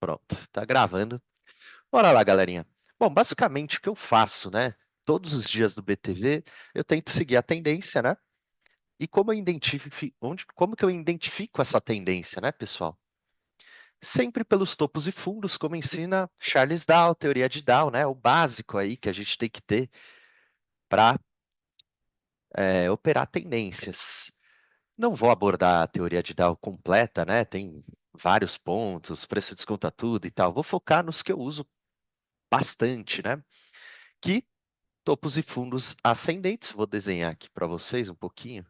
Pronto, tá gravando. Bora lá, galerinha. Bom, basicamente o que eu faço, né? Todos os dias do BTV, eu tento seguir a tendência, né? E como eu identifico, como que eu identifico essa tendência, né, pessoal? Sempre pelos topos e fundos, como ensina Charles Dow, teoria de Dow, né? O básico aí que a gente tem que ter para operar tendências. Não vou abordar a teoria de Dow completa, né? Tem vários pontos, preço desconta tudo e tal. Vou focar nos que eu uso bastante, né? Que topos e fundos ascendentes. Vou desenhar aqui para vocês um pouquinho.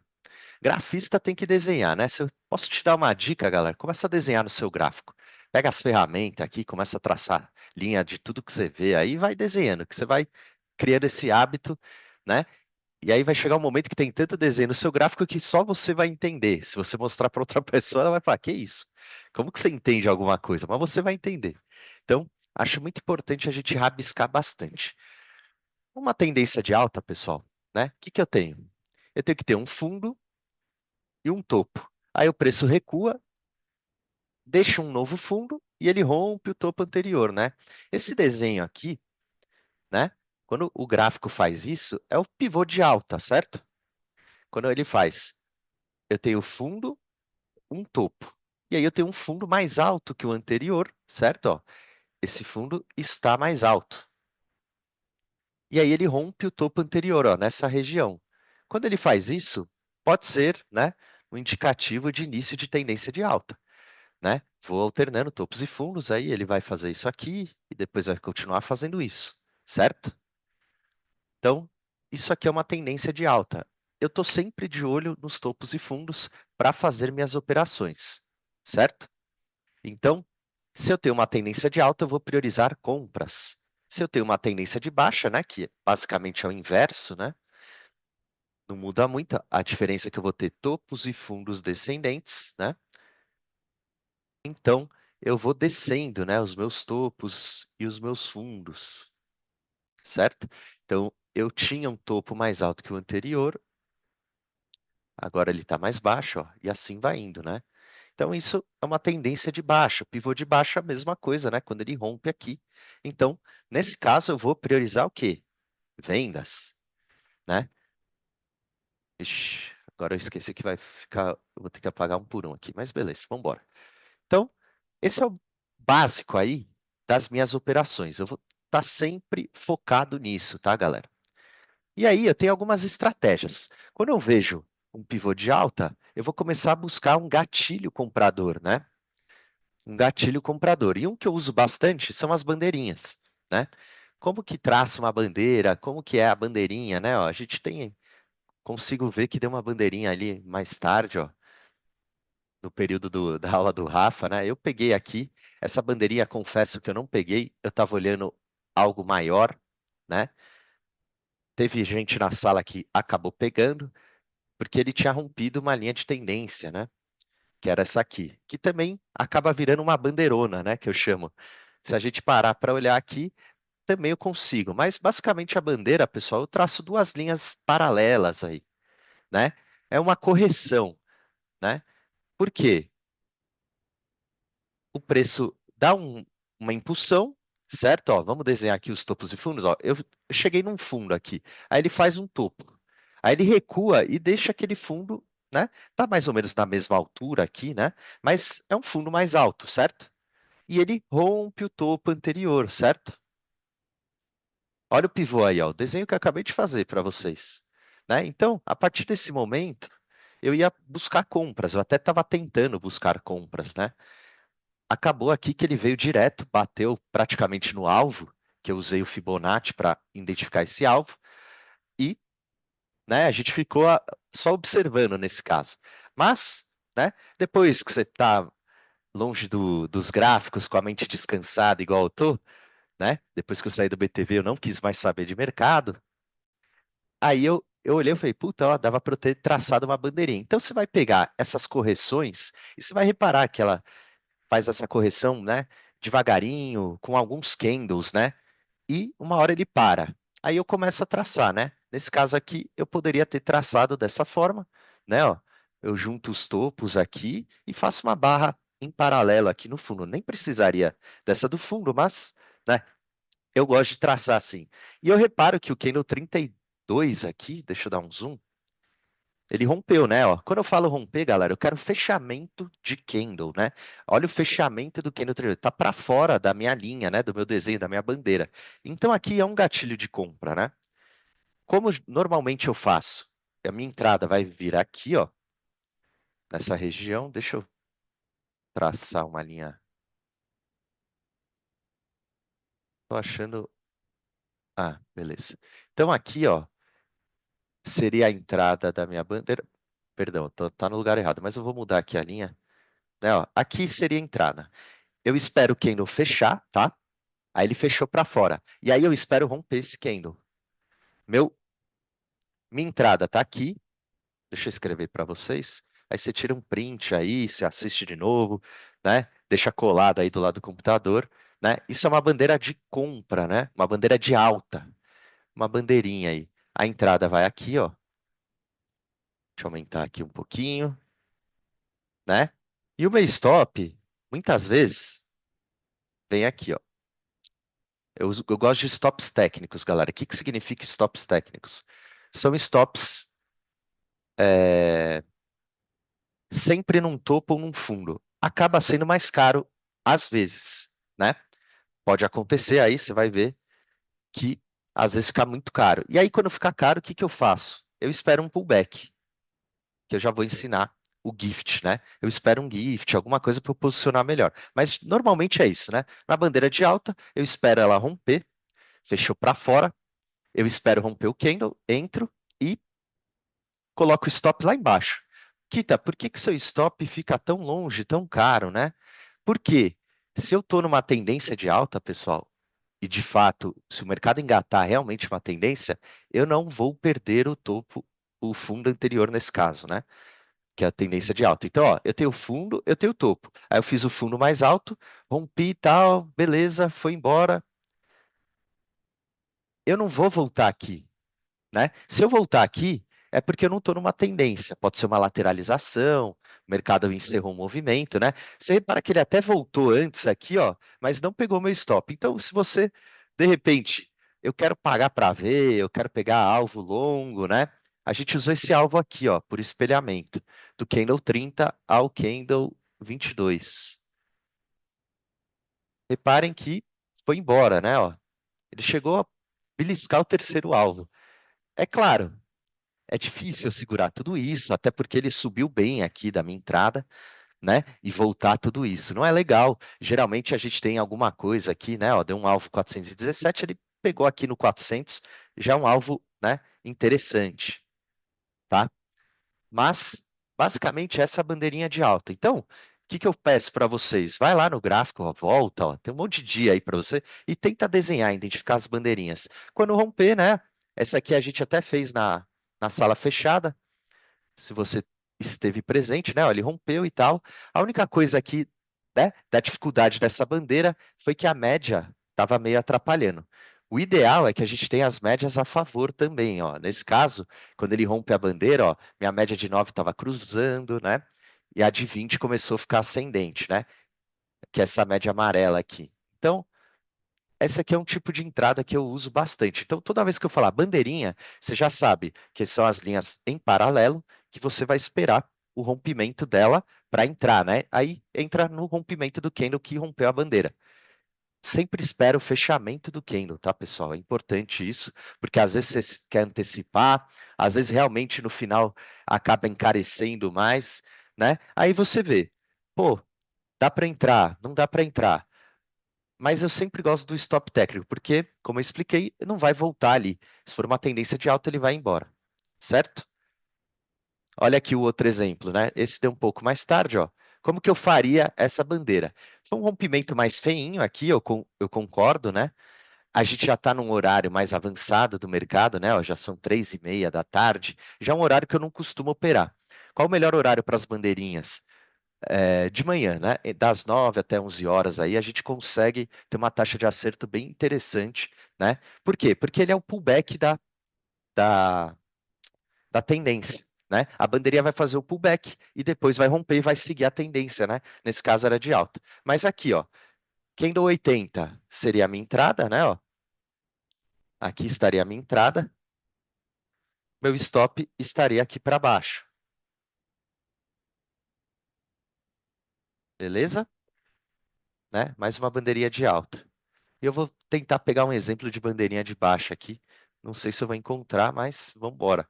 Grafista tem que desenhar, né? Se eu posso te dar uma dica, galera, começa a desenhar no seu gráfico. Pega as ferramentas aqui, começa a traçar linha de tudo que você vê aí, e vai desenhando, que você vai criando esse hábito, né? E aí vai chegar um momento que tem tanto desenho no seu gráfico que só você vai entender. Se você mostrar para outra pessoa, ela vai falar: "Que isso? Como que você entende alguma coisa?" Mas você vai entender. Então, acho muito importante a gente rabiscar bastante. Uma tendência de alta, pessoal, né? O que que eu tenho? Eu tenho que ter um fundo e um topo. Aí o preço recua, deixa um novo fundo e ele rompe o topo anterior, né? Esse desenho aqui, né? Quando o gráfico faz isso, é o pivô de alta, certo? Quando ele faz, eu tenho fundo, um topo. E aí eu tenho um fundo mais alto que o anterior, certo? Ó, esse fundo está mais alto. E aí ele rompe o topo anterior, ó, nessa região. Quando ele faz isso, pode ser, né, um indicativo de início de tendência de alta, né? Vou alternando topos e fundos, aí ele vai fazer isso aqui e depois vai continuar fazendo isso, certo? Então, isso aqui é uma tendência de alta. Eu estou sempre de olho nos topos e fundos para fazer minhas operações, certo? Então, se eu tenho uma tendência de alta, eu vou priorizar compras. Se eu tenho uma tendência de baixa, né, que basicamente é o inverso, né? Não muda muito. A diferença é que eu vou ter topos e fundos descendentes, né? Então, eu vou descendo, né, os meus topos e os meus fundos, certo? Então, eu tinha um topo mais alto que o anterior, agora ele está mais baixo, ó, e assim vai indo, né? Então, isso é uma tendência de baixa. Pivô de baixa, a mesma coisa, né? Quando ele rompe aqui. Então, nesse caso, eu vou priorizar o quê? Vendas, né? Ixi, agora eu esqueci que vai ficar. Eu vou ter que apagar um por um aqui, mas beleza, vamos embora. Então, esse é o básico aí das minhas operações. Eu vou estar sempre focado nisso, tá, galera? E aí, eu tenho algumas estratégias. Quando eu vejo um pivô de alta, eu vou começar a buscar um gatilho comprador, né? Um gatilho comprador. E um que eu uso bastante são as bandeirinhas, né? Como que traça uma bandeira? Como que é a bandeirinha, né? Ó, a gente tem, consigo ver que deu uma bandeirinha ali mais tarde, ó, no período da aula do Rafa, né? Eu peguei aqui essa bandeirinha, confesso que eu não peguei, eu estava olhando algo maior, né? Teve gente na sala que acabou pegando, porque ele tinha rompido uma linha de tendência, né? Que era essa aqui, que também acaba virando uma bandeirona, né? Que eu chamo. Se a gente parar para olhar aqui, também eu consigo. Mas basicamente a bandeira, pessoal, eu traço duas linhas paralelas aí, né? É uma correção, né? Por quê? O preço dá uma impulsão, certo? Ó, vamos desenhar aqui os topos e fundos. Ó, eu cheguei num fundo aqui, aí ele faz um topo, aí ele recua e deixa aquele fundo, né? Tá mais ou menos na mesma altura aqui, né? Mas é um fundo mais alto, certo? E ele rompe o topo anterior, certo? Olha o pivô aí, ó, o desenho que eu acabei de fazer para vocês, né? Então, a partir desse momento, eu ia buscar compras. Eu até estava tentando buscar compras, né? Acabou aqui que ele veio direto, bateu praticamente no alvo, que eu usei o Fibonacci para identificar esse alvo, e, né, a gente ficou só observando nesse caso. Mas, né, depois que você está longe dos gráficos, com a mente descansada, igual eu tô, né, depois que eu saí do BTV, eu não quis mais saber de mercado. Aí eu olhei e falei, puta, ó, dava para eu ter traçado uma bandeirinha. Então você vai pegar essas correções e você vai reparar que ela faz essa correção, né, devagarinho, com alguns candles, né? E uma hora ele para. Aí eu começo a traçar, né? Nesse caso aqui, eu poderia ter traçado dessa forma, né? Ó, eu junto os topos aqui e faço uma barra em paralelo aqui no fundo. Nem precisaria dessa do fundo, mas, né, eu gosto de traçar assim. E eu reparo que o candle 32 aqui, deixa eu dar um zoom, ele rompeu, né? Ó. Quando eu falo romper, galera, eu quero fechamento de candle, né? Olha o fechamento do candle 32. Tá para fora da minha linha, né? Do meu desenho, da minha bandeira. Então aqui é um gatilho de compra, né? Como normalmente eu faço? A minha entrada vai vir aqui, ó, nessa região. Deixa eu traçar uma linha. Tô achando. Ah, beleza. Então aqui, ó, seria a entrada da minha bandeira. Perdão, tá no lugar errado, mas eu vou mudar aqui a linha. Né, ó, aqui seria a entrada. Eu espero o candle fechar, tá? Aí ele fechou para fora. E aí eu espero romper esse candle. Meu, minha entrada tá aqui. Deixa eu escrever para vocês. Aí você tira um print aí, você assiste de novo, né? Deixa colado aí do lado do computador, né? Isso é uma bandeira de compra, né? Uma bandeira de alta, uma bandeirinha aí. A entrada vai aqui, ó. Deixa eu aumentar aqui um pouquinho, né? E o meu stop, muitas vezes, vem aqui, ó. Eu gosto de stops técnicos, galera. O que que significa stops técnicos? São stops sempre num topo ou num fundo. Acaba sendo mais caro às vezes, né? Pode acontecer aí, você vai ver que às vezes fica muito caro. E aí, quando ficar caro, o que que eu faço? Eu espero um pullback, que eu já vou ensinar o gift, né? Eu espero um gift, alguma coisa para eu posicionar melhor. Mas normalmente é isso, né? Na bandeira de alta, eu espero ela romper, fechou para fora, eu espero romper o candle, entro e coloco o stop lá embaixo. Kita, por que que seu stop fica tão longe, tão caro, né? Porque se eu estou numa tendência de alta, pessoal, e de fato, se o mercado engatar realmente uma tendência, eu não vou perder o topo, o fundo anterior nesse caso, né? Que é a tendência de alta. Então, ó, eu tenho o fundo, eu tenho o topo. Aí eu fiz o fundo mais alto, rompi e tal, beleza, foi embora. Eu não vou voltar aqui, né? Se eu voltar aqui, é porque eu não estou numa tendência. Pode ser uma lateralização, o mercado encerrou um movimento, né? Você repara que ele até voltou antes aqui, ó, mas não pegou meu stop. Então, se você, de repente, eu quero pagar para ver, eu quero pegar alvo longo, né? A gente usou esse alvo aqui, ó, por espelhamento, do candle 30 ao candle 22. Reparem que foi embora, né? Ó. Ele chegou a beliscar o terceiro alvo. É claro, é difícil eu segurar tudo isso, até porque ele subiu bem aqui da minha entrada, né? E voltar tudo isso. Não é legal. Geralmente a gente tem alguma coisa aqui, né? Ó, deu um alvo 417, ele pegou aqui no 400, já é um alvo, né? Interessante, tá? Mas, basicamente, essa é a bandeirinha de alta. Então, o que que eu peço para vocês? Vai lá no gráfico, ó, volta, ó, tem um monte de dia aí para você e tenta desenhar, identificar as bandeirinhas. Quando romper, né? Essa aqui a gente até fez na sala fechada, se você esteve presente, né? Ó, ele rompeu e tal. A única coisa aqui, né, da dificuldade dessa bandeira foi que a média estava meio atrapalhando. O ideal é que a gente tenha as médias a favor também, ó. Nesse caso, quando ele rompe a bandeira, ó, minha média de 9 estava cruzando, né? E a de 20 começou a ficar ascendente, né? Que é essa média amarela aqui. Então, esse aqui é um tipo de entrada que eu uso bastante. Então, toda vez que eu falar bandeirinha, você já sabe que são as linhas em paralelo que você vai esperar o rompimento dela para entrar, né? Aí entra no rompimento do candle que rompeu a bandeira. Sempre espera o fechamento do candle, tá, pessoal? É importante isso, porque às vezes você quer antecipar, às vezes realmente no final acaba encarecendo mais, né? Aí você vê, pô, dá para entrar, não dá para entrar. Mas eu sempre gosto do stop técnico, porque, como eu expliquei, não vai voltar ali. Se for uma tendência de alta, ele vai embora. Certo? Olha aqui o outro exemplo, né? Esse deu um pouco mais tarde, ó. Como que eu faria essa bandeira? Foi um rompimento mais feinho aqui, eu concordo, né? A gente já está num horário mais avançado do mercado, né? Ó, já são 3:30 da tarde, já é um horário que eu não costumo operar. Qual o melhor horário para as bandeirinhas? De manhã, né? Das 9 até 11 horas aí, a gente consegue ter uma taxa de acerto bem interessante, né? Por quê? Porque ele é o pullback da, da tendência, né? A bandeirinha vai fazer o pullback e depois vai romper e vai seguir a tendência, né? Nesse caso era de alta. Mas aqui, ó, candle 80 seria a minha entrada, né? Ó, aqui estaria a minha entrada, meu stop estaria aqui para baixo, beleza? Né? Mais uma bandeirinha de alta. E eu vou tentar pegar um exemplo de bandeirinha de baixa aqui. Não sei se eu vou encontrar, mas vamos embora.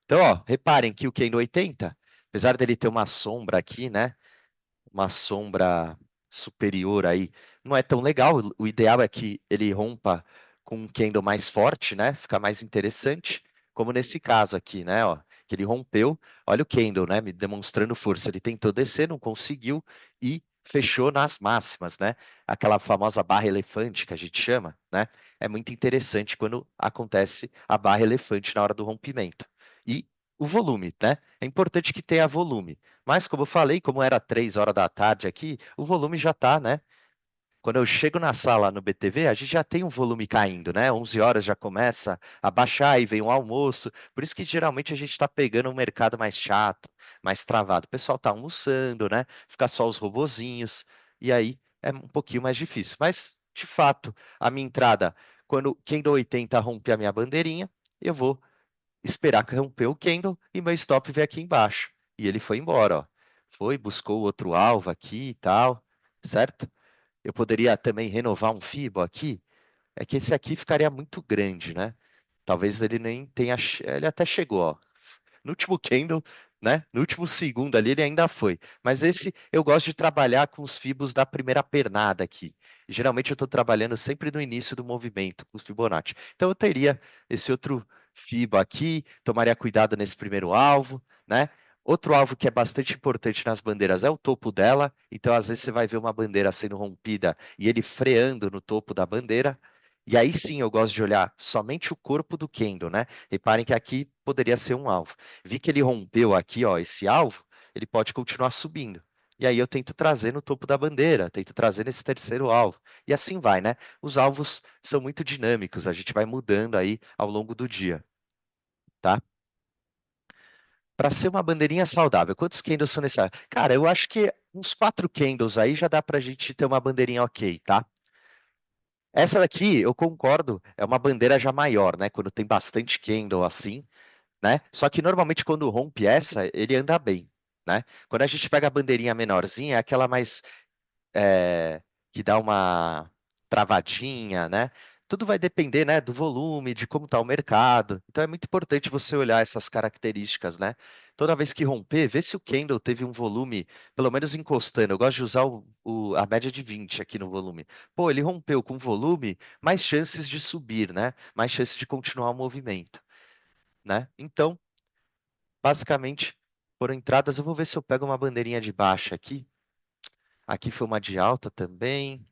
Então, ó, reparem que o candle 80, apesar dele ter uma sombra aqui, né? Uma sombra superior aí, não é tão legal. O ideal é que ele rompa com um candle mais forte, né? Fica mais interessante, como nesse caso aqui, né? Ó, que ele rompeu. Olha o candle, né? Me demonstrando força. Ele tentou descer, não conseguiu e fechou nas máximas, né? Aquela famosa barra elefante que a gente chama, né? É muito interessante quando acontece a barra elefante na hora do rompimento. E o volume, né? É importante que tenha volume. Mas, como eu falei, como era 3 horas da tarde aqui, o volume já está, né? Quando eu chego na sala no BTV, a gente já tem um volume caindo, né? 11 horas já começa a baixar e vem um almoço. Por isso que geralmente a gente está pegando um mercado mais chato, mais travado. O pessoal está almoçando, né? Fica só os robozinhos. E aí é um pouquinho mais difícil. Mas, de fato, a minha entrada, quando quem do 80 rompe a minha bandeirinha, eu vou esperar que romper o candle e meu stop veio aqui embaixo. E ele foi embora, ó. Foi, buscou outro alvo aqui e tal, certo? Eu poderia também renovar um Fibo aqui. É que esse aqui ficaria muito grande, né? Talvez ele nem tenha. Ele até chegou, ó. No último candle, né? No último segundo ali ele ainda foi. Mas esse eu gosto de trabalhar com os fibos da primeira pernada aqui. E, geralmente eu estou trabalhando sempre no início do movimento, com os Fibonacci. Então eu teria esse outro fibo aqui, tomaria cuidado nesse primeiro alvo, né? Outro alvo que é bastante importante nas bandeiras é o topo dela. Então, às vezes, você vai ver uma bandeira sendo rompida e ele freando no topo da bandeira. E aí sim eu gosto de olhar somente o corpo do candle, né? Reparem que aqui poderia ser um alvo. Vi que ele rompeu aqui, ó, esse alvo, ele pode continuar subindo. E aí eu tento trazer no topo da bandeira, tento trazer nesse terceiro alvo. E assim vai, né? Os alvos são muito dinâmicos, a gente vai mudando aí ao longo do dia, tá? Para ser uma bandeirinha saudável, quantos candles são necessários? Cara, eu acho que uns 4 candles aí já dá pra gente ter uma bandeirinha ok, tá? Essa daqui, eu concordo, é uma bandeira já maior, né? Quando tem bastante candle assim, né? Só que normalmente quando rompe essa, ele anda bem, né? Quando a gente pega a bandeirinha menorzinha, é aquela mais que dá uma travadinha, né? Tudo vai depender, né, do volume, de como está o mercado. Então é muito importante você olhar essas características, né? Toda vez que romper, vê se o candle teve um volume, pelo menos encostando. Eu gosto de usar a média de 20 aqui no volume. Pô, ele rompeu com volume, mais chances de subir, né? Mais chances de continuar o movimento, né? Então, basicamente, foram entradas. Eu vou ver se eu pego uma bandeirinha de baixa aqui. Aqui foi uma de alta também.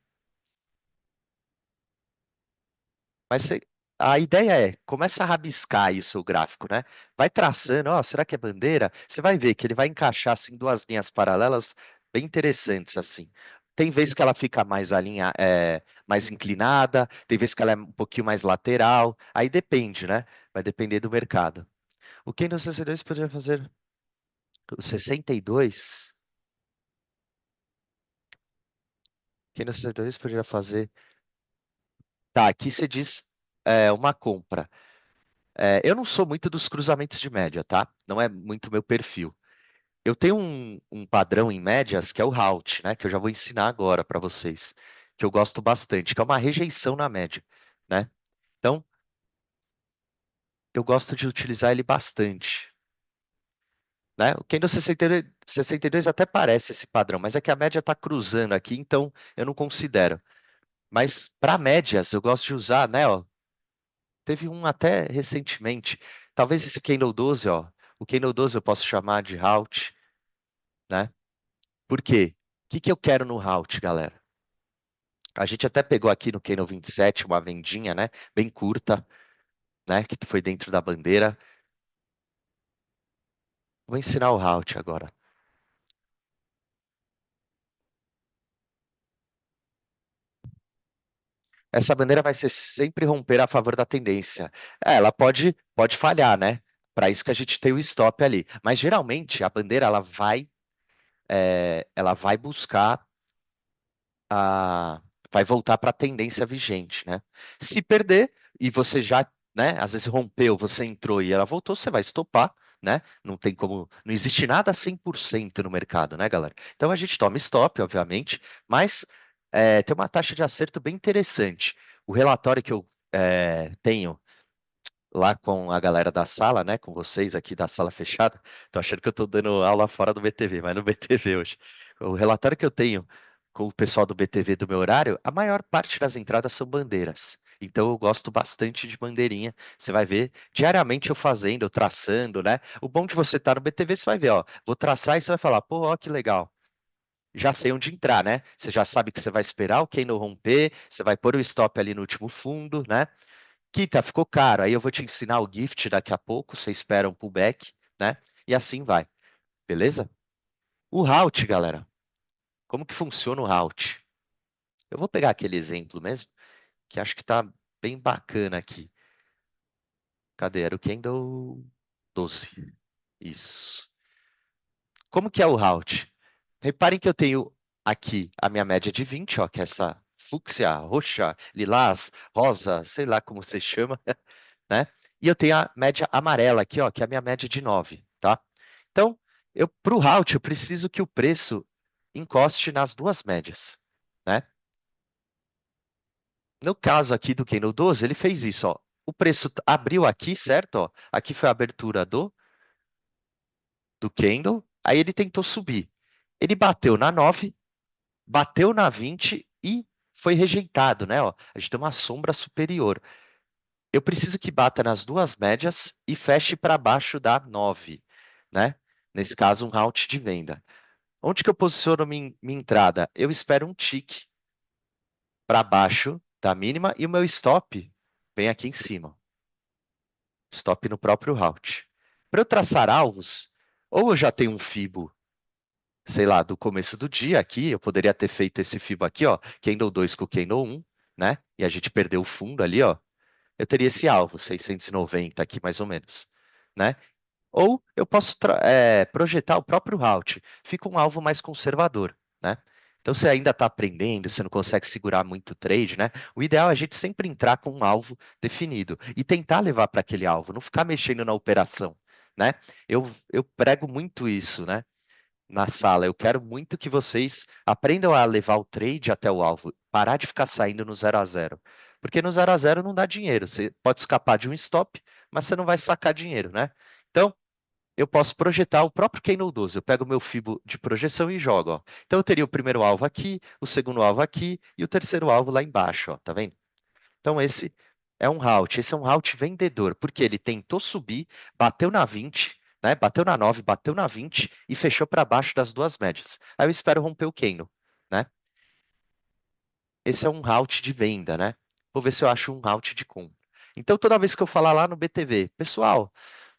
Mas a ideia é, começa a rabiscar aí o seu gráfico, né? Vai traçando, ó, será que é bandeira? Você vai ver que ele vai encaixar assim duas linhas paralelas bem interessantes assim. Tem vezes que ela fica mais mais inclinada, tem vezes que ela é um pouquinho mais lateral. Aí depende, né? Vai depender do mercado. O Candle 62 poderia fazer o 62? O Candle 62 poderia fazer. Tá, aqui você diz uma compra. Eu não sou muito dos cruzamentos de média, tá? Não é muito meu perfil. Eu tenho um padrão em médias que é o Halt, né? Que eu já vou ensinar agora para vocês, que eu gosto bastante, que é uma rejeição na média, né? Então, eu gosto de utilizar ele bastante, né? O Kendo 62 até parece esse padrão, mas é que a média está cruzando aqui, então eu não considero. Mas para médias, eu gosto de usar, né? Ó, teve um até recentemente, talvez esse Candle 12, ó. O Candle 12 eu posso chamar de Halt, né? Por quê? O que que eu quero no Halt, galera? A gente até pegou aqui no Keno 27 uma vendinha, né? Bem curta, né? Que foi dentro da bandeira. Vou ensinar o Halt agora. Essa bandeira vai ser sempre romper a favor da tendência. Ela pode falhar, né? Para isso que a gente tem o stop ali. Mas geralmente a bandeira ela vai buscar a, vai voltar para a tendência vigente, né? Se perder e você já, né, às vezes rompeu, você entrou e ela voltou, você vai estopar, né? Não tem como, não existe nada 100% no mercado, né, galera? Então a gente toma stop, obviamente, mas tem uma taxa de acerto bem interessante. O relatório que eu tenho lá com a galera da sala, né, com vocês aqui da sala fechada. Tô achando que eu tô dando aula fora do BTV, mas no BTV hoje. O relatório que eu tenho com o pessoal do BTV do meu horário, a maior parte das entradas são bandeiras. Então eu gosto bastante de bandeirinha. Você vai ver diariamente eu fazendo, eu traçando, né? O bom de você estar no BTV, você vai ver, ó, vou traçar e você vai falar, pô, ó, que legal. Já sei onde entrar, né? Você já sabe que você vai esperar o candle romper, você vai pôr o stop ali no último fundo, né? Kita, ficou caro. Aí eu vou te ensinar o gift daqui a pouco. Você espera um pullback, né? E assim vai. Beleza? O route, galera. Como que funciona o route? Eu vou pegar aquele exemplo mesmo, que acho que tá bem bacana aqui. Cadê? Era o candle 12. Isso. Como que é o route? Reparem que eu tenho aqui a minha média de 20, ó, que é essa fúcsia, roxa, lilás, rosa, sei lá como você chama, né? E eu tenho a média amarela aqui, ó, que é a minha média de 9, tá? Então, para o route, eu preciso que o preço encoste nas duas médias, né? No caso aqui do Candle 12, ele fez isso, ó. O preço abriu aqui, certo? Ó, aqui foi a abertura do candle, aí ele tentou subir. Ele bateu na 9, bateu na 20 e foi rejeitado, né? Ó, a gente tem uma sombra superior. Eu preciso que bata nas duas médias e feche para baixo da 9, né? Nesse caso, um route de venda. Onde que eu posiciono minha entrada? Eu espero um tick para baixo da mínima e o meu stop vem aqui em cima. Stop no próprio route. Para eu traçar alvos, ou eu já tenho um Fibo, sei lá, do começo do dia aqui, eu poderia ter feito esse Fibo aqui, ó, Candle 2 com Candle 1, né? E a gente perdeu o fundo ali, ó. Eu teria esse alvo, 690 aqui mais ou menos, né? Ou eu posso projetar o próprio route. Fica um alvo mais conservador, né? Então você ainda está aprendendo, você não consegue segurar muito o trade, né? O ideal é a gente sempre entrar com um alvo definido e tentar levar para aquele alvo, não ficar mexendo na operação, né? Eu prego muito isso, né? Na sala. Eu quero muito que vocês aprendam a levar o trade até o alvo, parar de ficar saindo no 0 a 0, porque no 0 a 0 não dá dinheiro. Você pode escapar de um stop, mas você não vai sacar dinheiro, né? Então, eu posso projetar o próprio Kano 12. Eu pego o meu Fibo de projeção e jogo, ó. Então eu teria o primeiro alvo aqui, o segundo alvo aqui e o terceiro alvo lá embaixo, ó. Tá vendo? Então esse é um route. Esse é um route vendedor, porque ele tentou subir, bateu na 20, né? Bateu na 9, bateu na 20 e fechou para baixo das duas médias. Aí eu espero romper o Kano, né? Esse é um route de venda, né? Vou ver se eu acho um route de compra. Então toda vez que eu falar lá no BTV, pessoal,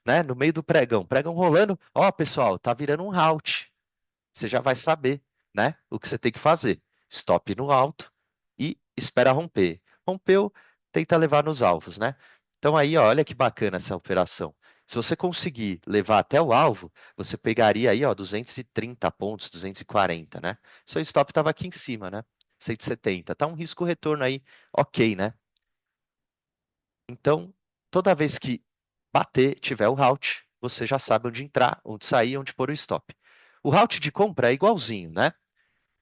né, no meio do pregão, pregão rolando, ó, pessoal, tá virando um route. Você já vai saber, né, o que você tem que fazer. Stop no alto e espera romper. Rompeu, tenta levar nos alvos, né? Então aí, ó, olha que bacana essa operação. Se você conseguir levar até o alvo, você pegaria aí, ó, 230 pontos, 240, né? Seu stop estava aqui em cima, né? 170. Tá um risco retorno aí, ok, né? Então, toda vez que bater, tiver o route, você já sabe onde entrar, onde sair, onde pôr o stop. O route de compra é igualzinho, né?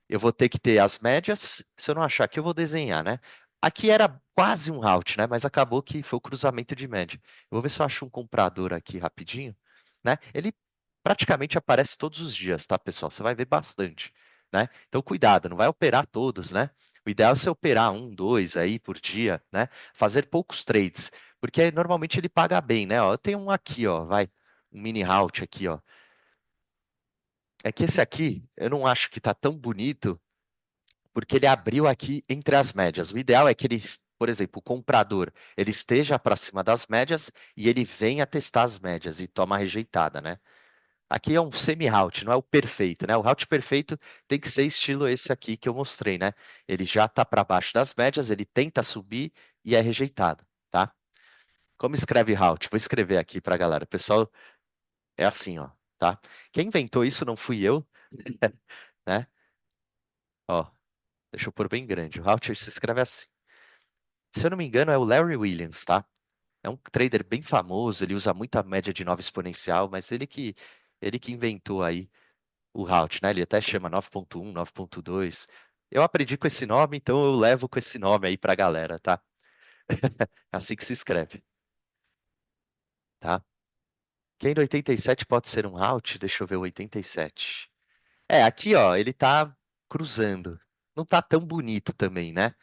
Eu vou ter que ter as médias. Se eu não achar aqui, eu vou desenhar, né? Aqui era quase um route, né? Mas acabou que foi o cruzamento de média. Eu vou ver se eu acho um comprador aqui rapidinho, né? Ele praticamente aparece todos os dias, tá, pessoal? Você vai ver bastante, né? Então, cuidado, não vai operar todos, né? O ideal é você operar um, dois aí por dia, né? Fazer poucos trades, porque aí, normalmente ele paga bem, né? Ó, eu tenho um aqui, ó, vai, um mini route aqui, ó. É que esse aqui, eu não acho que tá tão bonito, porque ele abriu aqui entre as médias. O ideal é que ele, por exemplo, o comprador, ele esteja para cima das médias e ele venha testar as médias e toma a rejeitada, né? Aqui é um semi-route, não é o perfeito, né? O route perfeito tem que ser estilo esse aqui que eu mostrei, né? Ele já está para baixo das médias, ele tenta subir e é rejeitado, tá? Como escreve route? Vou escrever aqui pra galera. Pessoal, é assim, ó, tá? Quem inventou isso não fui eu, né? Ó, deixa eu pôr bem grande. O route se escreve assim. Se eu não me engano, é o Larry Williams, tá? É um trader bem famoso, ele usa muita média de 9 exponencial, mas ele que inventou aí o route, né? Ele até chama 9.1, 9.2. Eu aprendi com esse nome, então eu levo com esse nome aí pra galera, tá? Assim que se escreve, tá? Quem do 87 pode ser um route? Deixa eu ver o 87. É, aqui, ó, ele tá cruzando. Não tá tão bonito também, né?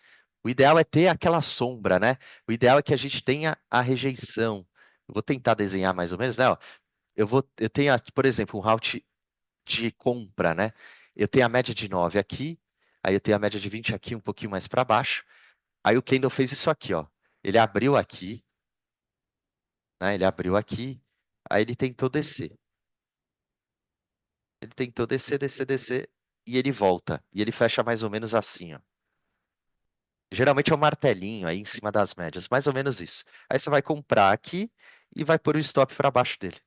O ideal é ter aquela sombra, né? O ideal é que a gente tenha a rejeição. Eu vou tentar desenhar mais ou menos, né? Ó, eu tenho aqui, por exemplo, um route de compra, né? Eu tenho a média de 9 aqui, aí eu tenho a média de 20 aqui, um pouquinho mais para baixo. Aí o Kendall fez isso aqui, ó. Ele abriu aqui, né? Ele abriu aqui, aí ele tentou descer. Ele tentou descer, descer, descer, e ele volta. E ele fecha mais ou menos assim, ó. Geralmente é um martelinho aí em cima das médias, mais ou menos isso. Aí você vai comprar aqui e vai pôr o stop para baixo dele,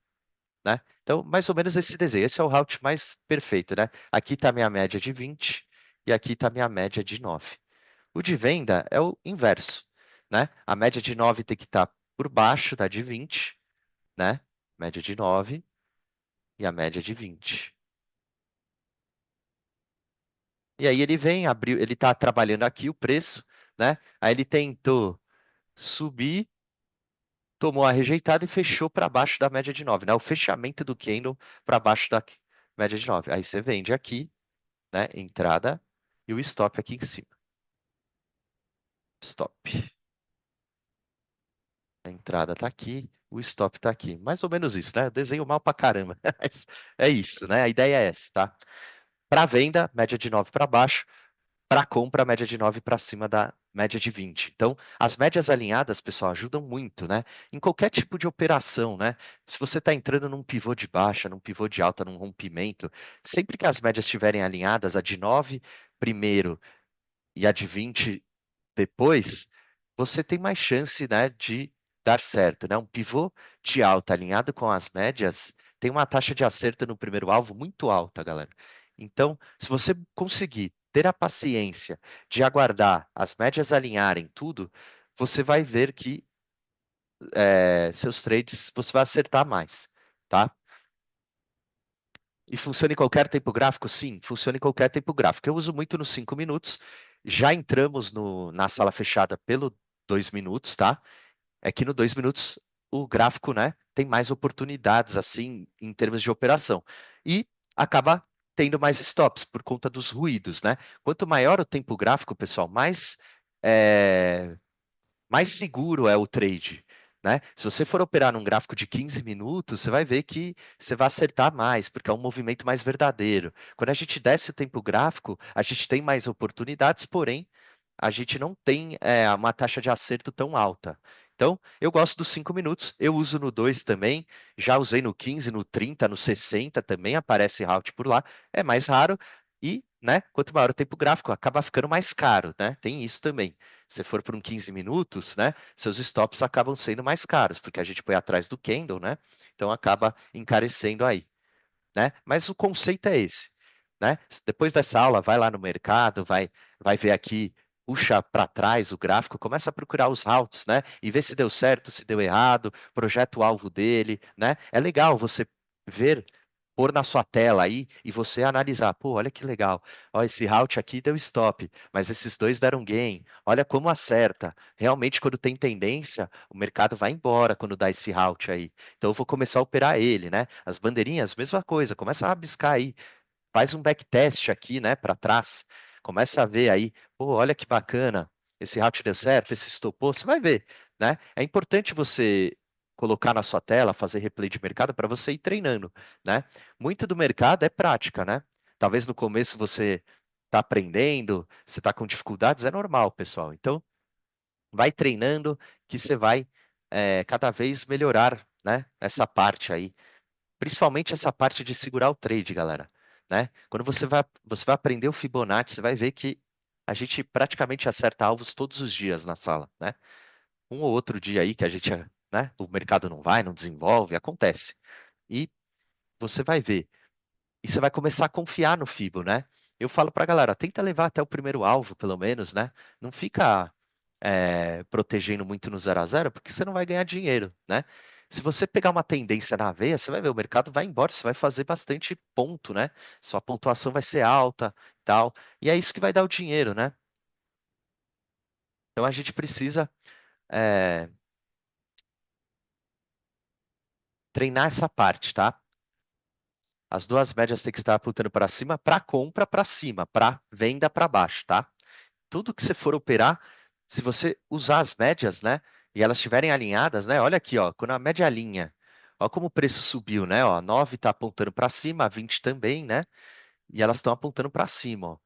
né? Então, mais ou menos esse desenho. Esse é o route mais perfeito, né? Aqui está a minha média de 20 e aqui está a minha média de 9. O de venda é o inverso, né? A média de 9 tem que estar por baixo da de 20, né? Média de 9 e a média de 20. E aí ele vem, abriu, ele está trabalhando aqui o preço, né? Aí ele tentou subir, tomou a rejeitada e fechou para baixo da média de 9, né? O fechamento do candle para baixo da média de 9. Aí você vende aqui, né? Entrada e o stop aqui em cima. Stop. A entrada tá aqui, o stop tá aqui. Mais ou menos isso, né? Eu desenho mal pra caramba. Mas é isso, né? A ideia é essa, tá? Para venda, média de 9 para baixo. Para compra, média de 9 para cima da média de 20. Então, as médias alinhadas, pessoal, ajudam muito, né? Em qualquer tipo de operação, né? Se você está entrando num pivô de baixa, num pivô de alta, num rompimento, sempre que as médias estiverem alinhadas, a de 9 primeiro e a de 20 depois, você tem mais chance, né, de dar certo, né? Um pivô de alta alinhado com as médias tem uma taxa de acerto no primeiro alvo muito alta, galera. Então, se você conseguir ter a paciência de aguardar as médias alinharem tudo, você vai ver que seus trades você vai acertar mais, tá? E funciona em qualquer tempo gráfico? Sim, funciona em qualquer tempo gráfico. Eu uso muito nos 5 minutos. Já entramos na sala fechada pelo 2 minutos, tá? É que no 2 minutos o gráfico, né, tem mais oportunidades assim em termos de operação. E acaba tendo mais stops por conta dos ruídos, né? Quanto maior o tempo gráfico, pessoal, é, mais seguro é o trade, né? Se você for operar num gráfico de 15 minutos, você vai ver que você vai acertar mais, porque é um movimento mais verdadeiro. Quando a gente desce o tempo gráfico, a gente tem mais oportunidades, porém, a gente não tem uma taxa de acerto tão alta. Então, eu gosto dos 5 minutos, eu uso no 2 também, já usei no 15, no 30, no 60 também aparece route por lá, é mais raro e, né, quanto maior o tempo gráfico, acaba ficando mais caro, né? Tem isso também. Se for por um 15 minutos, né, seus stops acabam sendo mais caros, porque a gente põe atrás do candle, né? Então acaba encarecendo aí, né? Mas o conceito é esse, né? Depois dessa aula, vai lá no mercado, vai ver aqui, puxa para trás o gráfico, começa a procurar os routes, né? E ver se deu certo, se deu errado, projeta o alvo dele, né? É legal você ver, pôr na sua tela aí e você analisar, pô, olha que legal. Ó, esse route aqui deu stop, mas esses dois deram gain. Olha como acerta. Realmente, quando tem tendência, o mercado vai embora quando dá esse route aí. Então eu vou começar a operar ele, né? As bandeirinhas, mesma coisa, começa a rabiscar aí, faz um backtest aqui, né, para trás, começa a ver aí, pô, olha que bacana, esse route deu certo, esse estopou, você vai ver, né? É importante você colocar na sua tela, fazer replay de mercado para você ir treinando, né? Muito do mercado é prática, né? Talvez no começo você está aprendendo, você está com dificuldades, é normal, pessoal. Então, vai treinando que você vai cada vez melhorar, né? Essa parte aí. Principalmente essa parte de segurar o trade, galera, né? Quando você vai aprender o Fibonacci, você vai ver que a gente praticamente acerta alvos todos os dias na sala, né? Um ou outro dia aí que a gente né? O mercado não vai, não desenvolve, acontece. E você vai ver. E você vai começar a confiar no Fibo, né? Eu falo pra galera, tenta levar até o primeiro alvo, pelo menos, né? Não fica protegendo muito no 0 a 0, porque você não vai ganhar dinheiro, né? Se você pegar uma tendência na veia, você vai ver, o mercado vai embora, você vai fazer bastante ponto, né? Sua pontuação vai ser alta, tal. E é isso que vai dar o dinheiro, né? Então a gente precisa é, treinar essa parte, tá? As duas médias têm que estar apontando para cima, para compra para cima, para venda para baixo, tá? Tudo que você for operar, se você usar as médias, né, e elas estiverem alinhadas, né, olha aqui, ó, quando a média alinha, ó como o preço subiu, né, ó, 9 está apontando para cima, a 20 também, né, e elas estão apontando para cima, ó.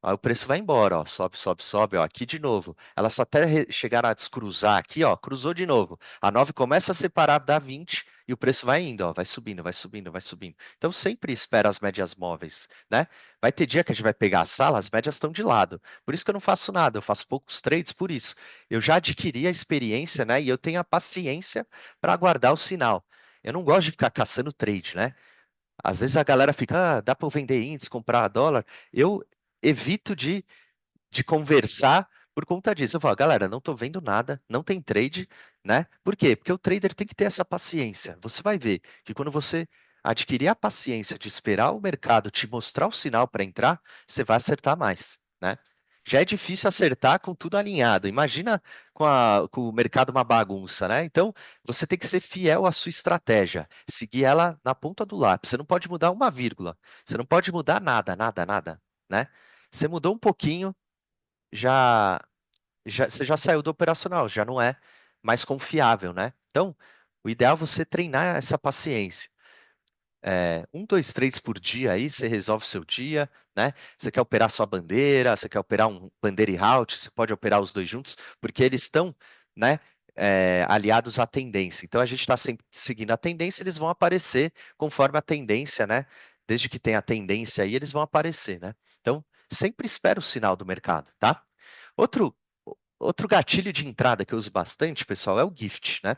Aí o preço vai embora, ó, sobe, sobe, sobe, ó, aqui de novo. Elas até chegaram a descruzar aqui, ó, cruzou de novo. A 9 começa a separar da 20 e o preço vai indo, ó, vai subindo, vai subindo, vai subindo. Então sempre espera as médias móveis, né? Vai ter dia que a gente vai pegar a sala, as médias estão de lado. Por isso que eu não faço nada, eu faço poucos trades por isso. Eu já adquiri a experiência, né? E eu tenho a paciência para aguardar o sinal. Eu não gosto de ficar caçando trade, né? Às vezes a galera fica, dá para vender índice, comprar dólar. Eu evito de conversar por conta disso. Eu falo, galera, não estou vendo nada, não tem trade, né? Por quê? Porque o trader tem que ter essa paciência. Você vai ver que quando você adquirir a paciência de esperar o mercado te mostrar o sinal para entrar, você vai acertar mais, né? Já é difícil acertar com tudo alinhado. Imagina com o mercado uma bagunça, né? Então, você tem que ser fiel à sua estratégia, seguir ela na ponta do lápis. Você não pode mudar uma vírgula, você não pode mudar nada, nada, nada, né? Você mudou um pouquinho, já, você já saiu do operacional, já não é mais confiável, né? Então, o ideal é você treinar essa paciência. Um, dois trades por dia aí, você resolve seu dia, né? Você quer operar sua bandeira, você quer operar um bandeira e route, você pode operar os dois juntos, porque eles estão, né, aliados à tendência. Então a gente está sempre seguindo a tendência, eles vão aparecer conforme a tendência, né? Desde que tenha a tendência aí, eles vão aparecer, né? Então, sempre espera o sinal do mercado, tá? Outro, outro gatilho de entrada que eu uso bastante, pessoal, é o gift, né?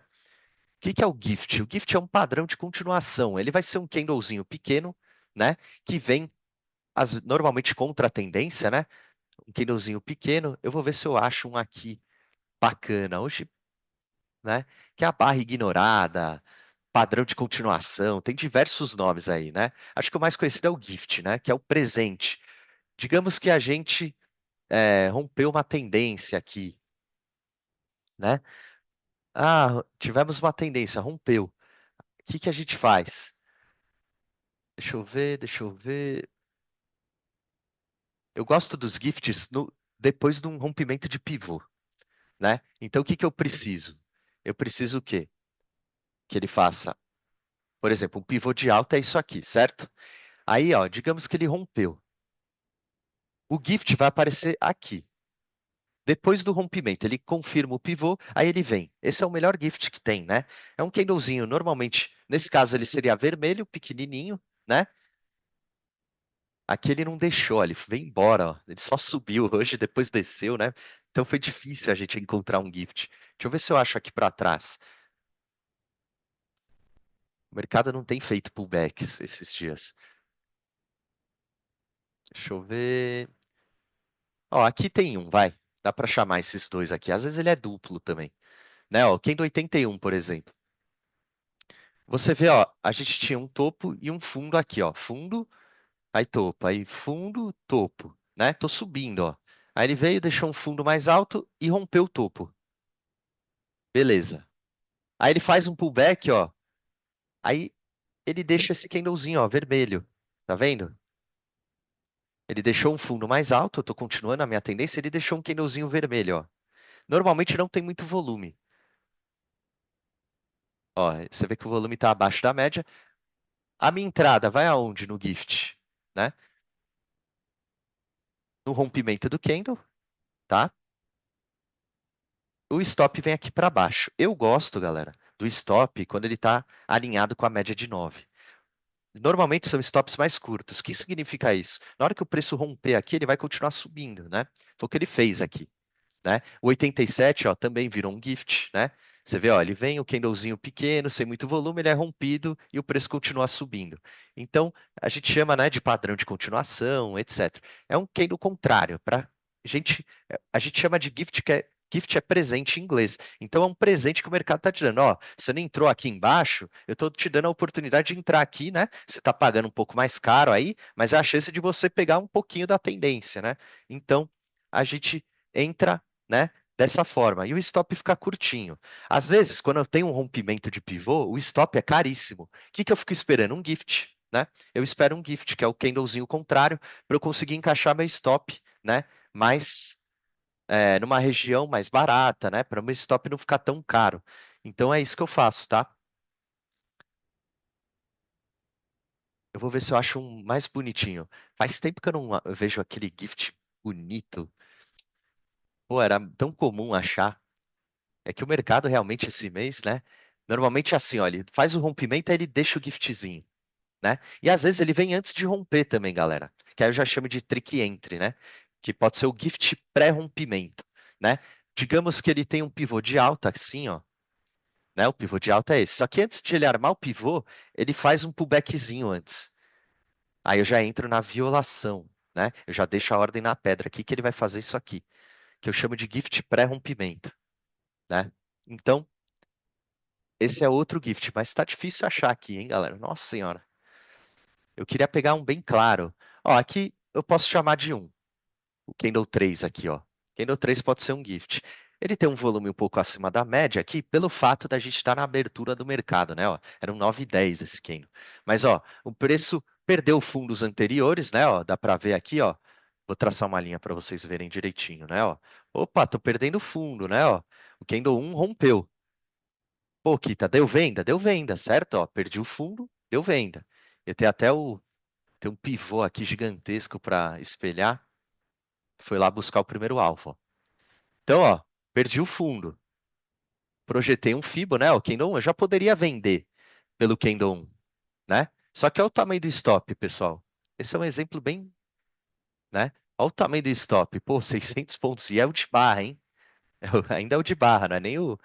O que que é o gift? O gift é um padrão de continuação. Ele vai ser um candlezinho pequeno, né? Que vem normalmente contra a tendência, né? Um candlezinho pequeno. Eu vou ver se eu acho um aqui bacana. Hoje, né? Que é a barra ignorada, padrão de continuação. Tem diversos nomes aí, né? Acho que o mais conhecido é o gift, né? Que é o presente. Digamos que a gente rompeu uma tendência aqui, né? Ah, tivemos uma tendência, rompeu. O que que a gente faz? Deixa eu ver, deixa eu ver. Eu gosto dos gifts depois de um rompimento de pivô, né? Então, o que que eu preciso? Eu preciso o quê? Que ele faça, por exemplo, um pivô de alta é isso aqui, certo? Aí, ó, digamos que ele rompeu. O gift vai aparecer aqui. Depois do rompimento, ele confirma o pivô, aí ele vem. Esse é o melhor gift que tem, né? É um candlezinho, normalmente, nesse caso ele seria vermelho, pequenininho, né? Aqui ele não deixou, ele veio embora, ó. Ele só subiu hoje, depois desceu, né? Então foi difícil a gente encontrar um gift. Deixa eu ver se eu acho aqui para trás. O mercado não tem feito pullbacks esses dias. Deixa eu ver. Ó, aqui tem um, vai. Dá para chamar esses dois aqui. Às vezes ele é duplo também, né? Ó, Kendo 81, por exemplo. Você vê, ó, a gente tinha um topo e um fundo aqui, ó. Fundo, aí topo, aí fundo, topo, né? Tô subindo, ó. Aí ele veio, deixou um fundo mais alto e rompeu o topo. Beleza. Aí ele faz um pullback, ó. Aí ele deixa esse candlezinho, ó, vermelho. Tá vendo? Ele deixou um fundo mais alto, eu tô continuando a minha tendência, ele deixou um candlezinho vermelho, ó. Normalmente não tem muito volume. Ó, você vê que o volume está abaixo da média. A minha entrada vai aonde no gift, né? No rompimento do candle, tá? O stop vem aqui para baixo. Eu gosto, galera, do stop quando ele está alinhado com a média de 9. Normalmente são stops mais curtos. O que significa isso? Na hora que o preço romper aqui, ele vai continuar subindo, né? Foi o que ele fez aqui. né? O 87, ó, também virou um gift, né? Você vê, ó, ele vem o candlezinho pequeno, sem muito volume, ele é rompido e o preço continua subindo. Então, a gente chama, né, de padrão de continuação, etc. É um candle contrário. Para gente, a gente chama de gift, que é gift é presente em inglês. Então, é um presente que o mercado está te dando. Ó, você não entrou aqui embaixo, eu estou te dando a oportunidade de entrar aqui, né? Você está pagando um pouco mais caro aí, mas é a chance de você pegar um pouquinho da tendência, né? Então, a gente entra, né, dessa forma. E o stop fica curtinho. Às vezes, quando eu tenho um rompimento de pivô, o stop é caríssimo. O que que eu fico esperando? Um gift, né? Eu espero um gift, que é o candlezinho contrário, para eu conseguir encaixar meu stop, né? Mais numa região mais barata, né? Para o meu stop não ficar tão caro. Então é isso que eu faço, tá? Eu vou ver se eu acho um mais bonitinho. Faz tempo que eu não vejo aquele gift bonito. Pô, era tão comum achar. É que o mercado realmente esse mês, né? Normalmente é assim, olha, ele faz o rompimento, aí ele deixa o giftzinho, né? E às vezes ele vem antes de romper também, galera. Que aí eu já chamo de trick entry, né? Que pode ser o gift pré-rompimento, né? Digamos que ele tem um pivô de alta, assim, ó, né? O pivô de alta é esse. Só que antes de ele armar o pivô, ele faz um pullbackzinho antes. Aí eu já entro na violação, né? Eu já deixo a ordem na pedra aqui que ele vai fazer isso aqui, que eu chamo de gift pré-rompimento, né? Então, esse é outro gift, mas tá difícil achar aqui, hein, galera? Nossa senhora. Eu queria pegar um bem claro. Ó, aqui eu posso chamar de um. O Candle 3 aqui, ó. Candle 3 pode ser um gift. Ele tem um volume um pouco acima da média aqui, pelo fato da gente estar na abertura do mercado, né? Ó, era um 9,10 esse candle. Mas, ó, o preço perdeu fundos anteriores, né? Ó, dá para ver aqui, ó. Vou traçar uma linha para vocês verem direitinho, né? Ó. Opa, tô perdendo fundo, né? Ó. O Candle 1 rompeu. Pô, Kita, deu venda, certo? Ó, perdi o fundo, deu venda. Eu tenho até tem um pivô aqui gigantesco para espelhar. Foi lá buscar o primeiro alvo. Ó. Então, ó, perdi o fundo. Projetei um Fibo, né? O Candle 1, eu já poderia vender pelo Candle 1, né? Só que olha o tamanho do stop, pessoal. Esse é um exemplo bem, né? Olha o tamanho do stop. Pô, 600 pontos. E é o de barra, hein? Ainda é o de barra, não é nem o.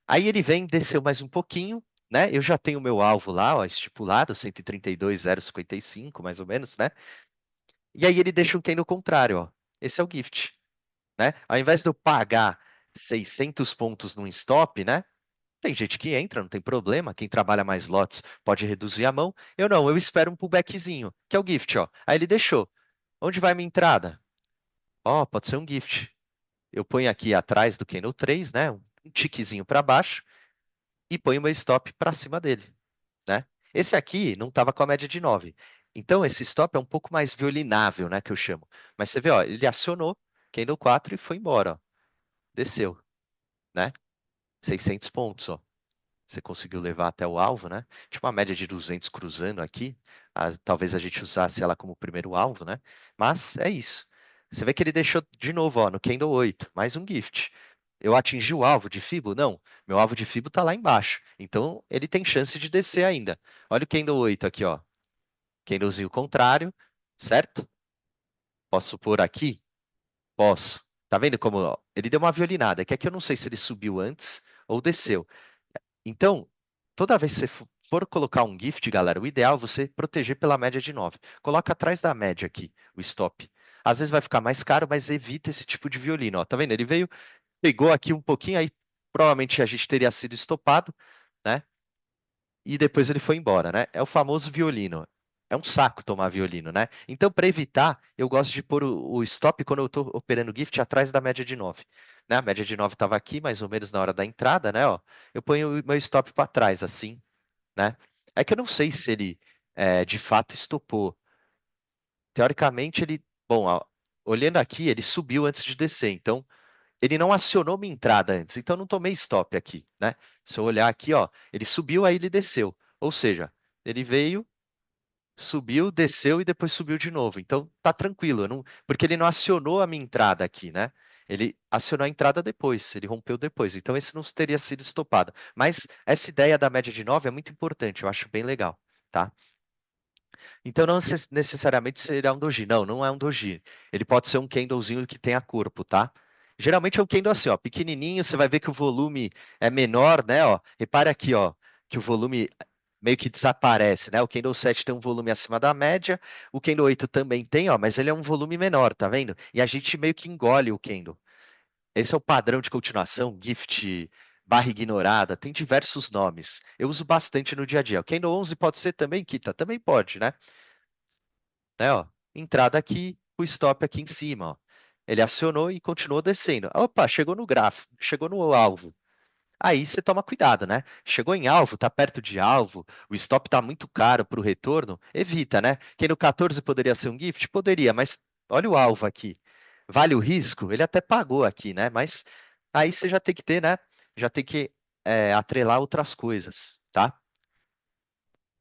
Aí ele vem, desceu mais um pouquinho, né? Eu já tenho o meu alvo lá, ó, estipulado, 132,055, mais ou menos, né? E aí ele deixa um candle contrário, ó. Esse é o gift, né? Ao invés de eu pagar 600 pontos num stop, né? Tem gente que entra, não tem problema. Quem trabalha mais lotes pode reduzir a mão. Eu não, eu espero um pullbackzinho, que é o gift, ó. Aí ele deixou. Onde vai minha entrada? Ó, pode ser um gift. Eu ponho aqui atrás do candle 3, né? Um tiquezinho para baixo e ponho meu stop para cima dele, né? Esse aqui não estava com a média de 9. Então, esse stop é um pouco mais violinável, né, que eu chamo. Mas você vê, ó, ele acionou candle 4 e foi embora, ó. Desceu, né? 600 pontos, ó. Você conseguiu levar até o alvo, né? Tinha uma média de 200 cruzando aqui. Talvez a gente usasse ela como primeiro alvo, né? Mas é isso. Você vê que ele deixou de novo, ó, no candle 8, mais um gift. Eu atingi o alvo de Fibo? Não. Meu alvo de Fibo está lá embaixo. Então, ele tem chance de descer ainda. Olha o candle 8 aqui, ó. Candlezinho contrário, certo? Posso pôr aqui? Posso. Tá vendo como ó, ele deu uma violinada? Que aqui eu não sei se ele subiu antes ou desceu. Então, toda vez que você for colocar um gift, galera, o ideal é você proteger pela média de 9. Coloca atrás da média aqui, o stop. Às vezes vai ficar mais caro, mas evita esse tipo de violino. Ó. Tá vendo? Ele veio, pegou aqui um pouquinho, aí provavelmente a gente teria sido estopado, né? E depois ele foi embora, né? É o famoso violino. É um saco tomar violino, né? Então, para evitar, eu gosto de pôr o stop quando eu estou operando gift atrás da média de 9. Né? A média de 9 estava aqui, mais ou menos na hora da entrada, né? Ó, eu ponho o meu stop para trás, assim, né? É que eu não sei se ele de fato estopou. Teoricamente, ele. Bom, ó, olhando aqui, ele subiu antes de descer. Então, ele não acionou minha entrada antes, então eu não tomei stop aqui, né? Se eu olhar aqui, ó, ele subiu, aí ele desceu. Ou seja, ele veio, subiu, desceu e depois subiu de novo. Então tá tranquilo, porque ele não acionou a minha entrada aqui, né? Ele acionou a entrada depois, ele rompeu depois. Então esse não teria sido estopado. Mas essa ideia da média de 9 é muito importante, eu acho bem legal, tá? Então não necessariamente será um doji. Não, não é um doji. Ele pode ser um candlezinho que tenha corpo, tá? Geralmente é um candle assim, ó, pequenininho, você vai ver que o volume é menor, né, ó. Repare aqui, ó, que o volume meio que desaparece, né? O candle 7 tem um volume acima da média, o candle 8 também tem, ó, mas ele é um volume menor, tá vendo? E a gente meio que engole o candle. Esse é o padrão de continuação, gift, barra ignorada, tem diversos nomes. Eu uso bastante no dia a dia. O candle 11 pode ser também, Kita? Também pode, né, ó. Entrada aqui, o stop aqui em cima, ó. Ele acionou e continuou descendo. Opa, chegou no gráfico, chegou no alvo. Aí você toma cuidado, né? Chegou em alvo, tá perto de alvo, o stop tá muito caro para o retorno, evita, né? Quem no 14 poderia ser um gift? Poderia, mas olha o alvo aqui. Vale o risco? Ele até pagou aqui, né? Mas aí você já tem que ter, né? Já tem que atrelar outras coisas, tá?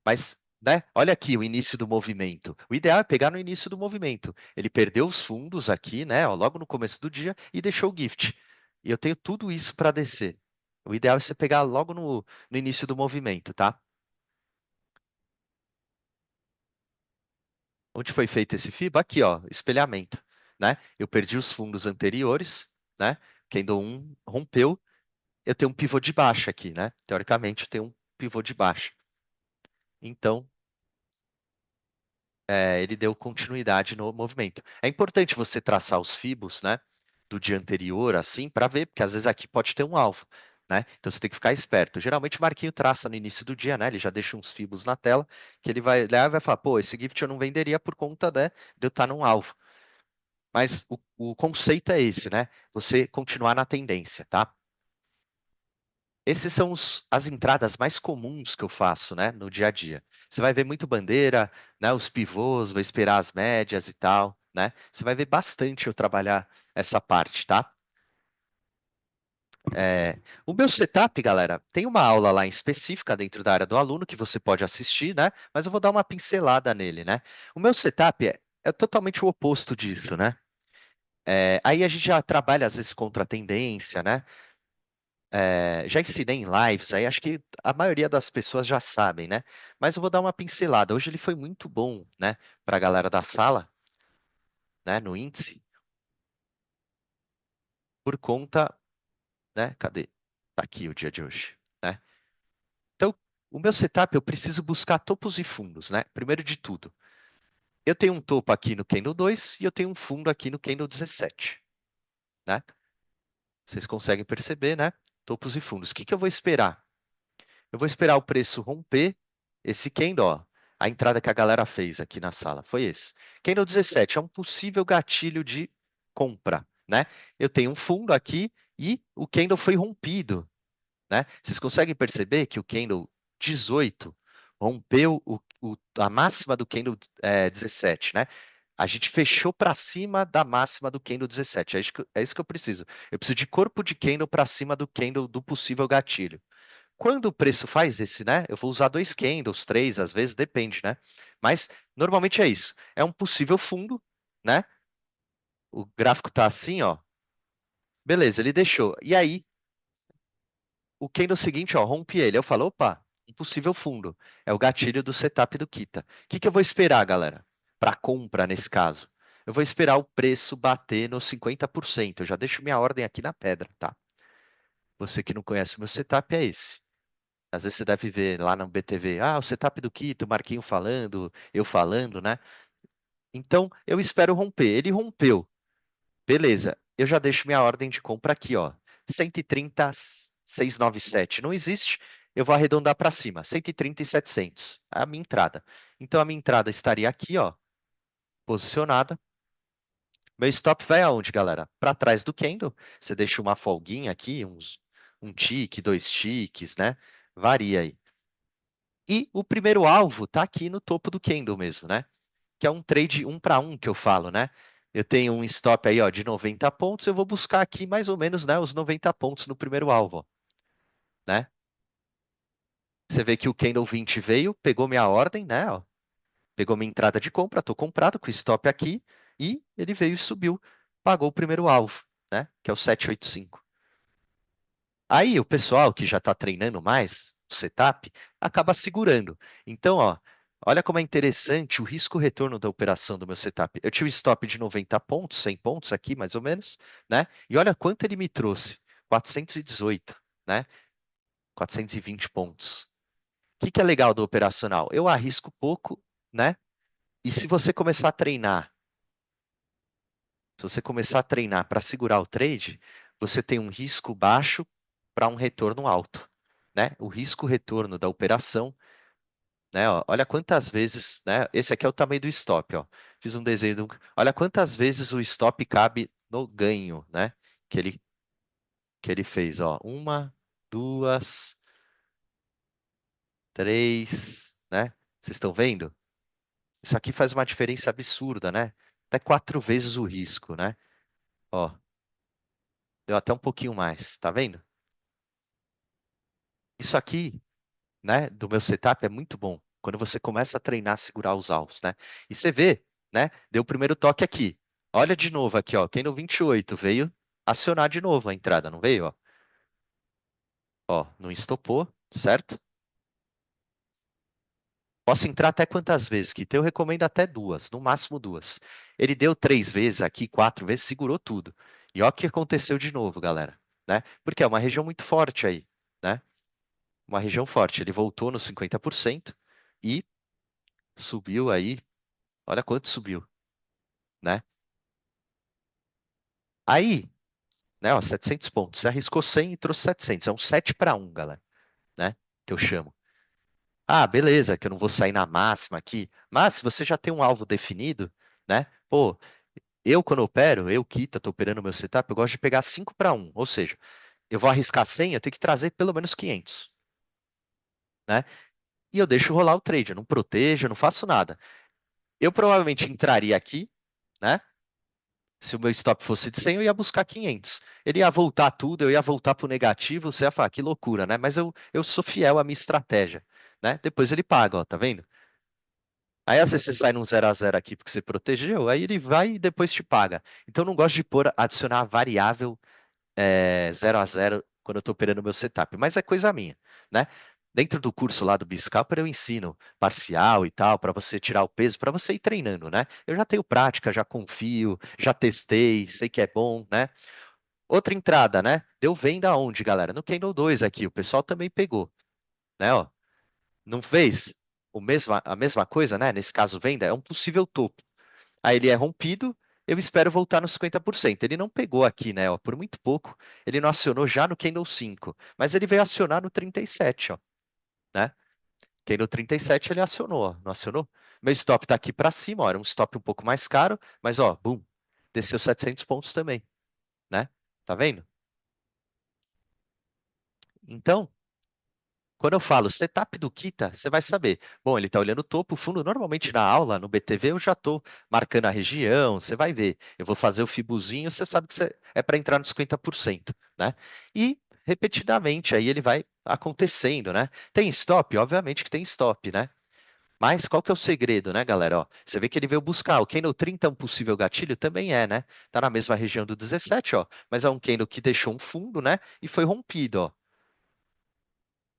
Mas, né? Olha aqui o início do movimento. O ideal é pegar no início do movimento. Ele perdeu os fundos aqui, né? Ó, logo no começo do dia e deixou o gift. E eu tenho tudo isso para descer. O ideal é você pegar logo no início do movimento, tá? Onde foi feito esse FIBA? Aqui, ó, espelhamento, né? Eu perdi os fundos anteriores, né? Candle 1 rompeu, eu tenho um pivô de baixa aqui, né? Teoricamente, eu tenho um pivô de baixa. Então, ele deu continuidade no movimento. É importante você traçar os fibos, né, do dia anterior, assim, para ver, porque às vezes aqui pode ter um alvo, né? Então você tem que ficar esperto. Geralmente o Marquinho traça no início do dia, né? Ele já deixa uns fibos na tela, que ele vai olhar e vai falar, pô, esse gift eu não venderia por conta, né, de eu estar num alvo. Mas o conceito é esse, né? Você continuar na tendência, tá? Esses são as entradas mais comuns que eu faço, né, no dia a dia. Você vai ver muito bandeira, né, os pivôs, vai esperar as médias e tal, né? Você vai ver bastante eu trabalhar essa parte, tá? O meu setup, galera, tem uma aula lá em específica dentro da área do aluno que você pode assistir, né? Mas eu vou dar uma pincelada nele, né? O meu setup é totalmente o oposto disso, né? Aí a gente já trabalha às vezes contra a tendência, né? Já ensinei em lives, aí acho que a maioria das pessoas já sabem, né? Mas eu vou dar uma pincelada. Hoje ele foi muito bom, né, para a galera da sala, né, no índice, por conta, né? Cadê? Tá aqui o dia de hoje, né? Então, o meu setup eu preciso buscar topos e fundos, né? Primeiro de tudo, eu tenho um topo aqui no Candle 2 e eu tenho um fundo aqui no Candle 17, né? Vocês conseguem perceber, né? Topos e fundos. O que que eu vou esperar? Eu vou esperar o preço romper esse candle, ó. A entrada que a galera fez aqui na sala foi esse. Candle 17 é um possível gatilho de compra, né? Eu tenho um fundo aqui e o candle foi rompido, né? Vocês conseguem perceber que o candle 18 rompeu a máxima do candle 17, né? A gente fechou para cima da máxima do candle 17. É isso que eu preciso. Eu preciso de corpo de candle para cima do candle do possível gatilho. Quando o preço faz esse, né? Eu vou usar dois candles, três, às vezes, depende, né? Mas normalmente é isso. É um possível fundo, né? O gráfico tá assim, ó. Beleza, ele deixou. E aí, o candle seguinte, ó, rompe ele. Eu falo, opa, um possível fundo. É o gatilho do setup do Kita. O que que eu vou esperar, galera? Para compra nesse caso. Eu vou esperar o preço bater nos 50%. Eu já deixo minha ordem aqui na pedra, tá? Você que não conhece o meu setup é esse. Às vezes você deve ver lá no BTV, o setup do Kito, o Marquinho falando, eu falando, né? Então, eu espero romper. Ele rompeu. Beleza. Eu já deixo minha ordem de compra aqui, ó. 130,697. Não existe. Eu vou arredondar para cima. 130,700. A minha entrada. Então, a minha entrada estaria aqui, ó, posicionada. Meu stop vai aonde, galera? Para trás do candle. Você deixa uma folguinha aqui, um tique, dois tiques, né? Varia aí. E o primeiro alvo está aqui no topo do candle mesmo, né? Que é um trade um para um que eu falo, né? Eu tenho um stop aí, ó, de 90 pontos, eu vou buscar aqui mais ou menos, né, os 90 pontos no primeiro alvo, ó, né? Você vê que o candle 20 veio, pegou minha ordem, né, ó, pegou minha entrada de compra, tô comprado com o stop aqui e ele veio e subiu, pagou o primeiro alvo, né, que é o 785. Aí o pessoal que já está treinando mais o setup acaba segurando. Então, ó, Olha como é interessante o risco-retorno da operação do meu setup. Eu tinha um stop de 90 pontos, 100 pontos aqui, mais ou menos, né? E olha quanto ele me trouxe. 418, né? 420 pontos. O que é legal do operacional? Eu arrisco pouco, né? E se você começar a treinar, se você começar a treinar para segurar o trade, você tem um risco baixo para um retorno alto, né? O risco-retorno da operação, né? Ó, olha quantas vezes, né? Esse aqui é o tamanho do stop, ó. Fiz um desenho, olha quantas vezes o stop cabe no ganho, né? Que ele que ele fez, ó. Uma, duas, três, né? Vocês estão vendo? Isso aqui faz uma diferença absurda, né? Até 4 vezes o risco, né? Ó, deu até um pouquinho mais, tá vendo? Isso aqui, né, do meu setup é muito bom. Quando você começa a treinar a segurar os alvos, né? E você vê, né? Deu o primeiro toque aqui. Olha de novo aqui, ó. Quem no 28 veio acionar de novo a entrada, não veio, ó? Ó, não estopou, certo? Posso entrar até quantas vezes, que eu recomendo até duas, no máximo duas. Ele deu 3 vezes aqui, 4 vezes, segurou tudo. E ó o que aconteceu de novo, galera, né? Porque é uma região muito forte aí, né? Uma região forte. Ele voltou nos 50% e subiu aí. Olha quanto subiu, né? Aí, né, ó, 700 pontos. Você arriscou 100 e trouxe 700. É um 7 para um, galera, né? Que eu chamo. Ah, beleza, que eu não vou sair na máxima aqui. Mas se você já tem um alvo definido, né? Pô, eu, quando opero, eu, Kita, tô operando meu setup, eu gosto de pegar 5 para um. Ou seja, eu vou arriscar 100, eu tenho que trazer pelo menos 500, né? E eu deixo rolar o trade, eu não protejo, eu não faço nada. Eu provavelmente entraria aqui, né? Se o meu stop fosse de 100, eu ia buscar 500. Ele ia voltar tudo, eu ia voltar para o negativo, você ia falar, que loucura, né? Mas eu sou fiel à minha estratégia, né? Depois ele paga, ó, tá vendo? Aí às vezes você sai num 0 a 0 aqui porque você protegeu, aí ele vai e depois te paga. Então eu não gosto de pôr, adicionar a variável 0 a 0 quando eu estou operando o meu setup, mas é coisa minha, né? Dentro do curso lá do Biscalper eu ensino parcial e tal, para você tirar o peso, para você ir treinando, né? Eu já tenho prática, já confio, já testei, sei que é bom, né? Outra entrada, né? Deu venda aonde, galera? No Candle 2 aqui, o pessoal também pegou, né? Ó, não fez a mesma coisa, né? Nesse caso, venda é um possível topo. Aí ele é rompido, eu espero voltar nos 50%. Ele não pegou aqui, né? Ó, por muito pouco. Ele não acionou já no Candle 5, mas ele veio acionar no 37, ó, né? Candle 37 ele acionou, ó, não acionou? Meu stop tá aqui para cima, ó, era um stop um pouco mais caro, mas ó, boom, desceu 700 pontos também, né? Tá vendo? Então, quando eu falo setup do Kita, você vai saber. Bom, ele está olhando o topo, o fundo. Normalmente na aula, no BTV, eu já estou marcando a região, você vai ver. Eu vou fazer o fibuzinho, você sabe que é para entrar nos 50%, né? E repetidamente, aí ele vai acontecendo, né? Tem stop? Obviamente que tem stop, né? Mas qual que é o segredo, né, galera? Ó, você vê que ele veio buscar. O candle 30 é um possível gatilho? Também é, né? Tá na mesma região do 17, ó. Mas é um candle que deixou um fundo, né? E foi rompido, ó.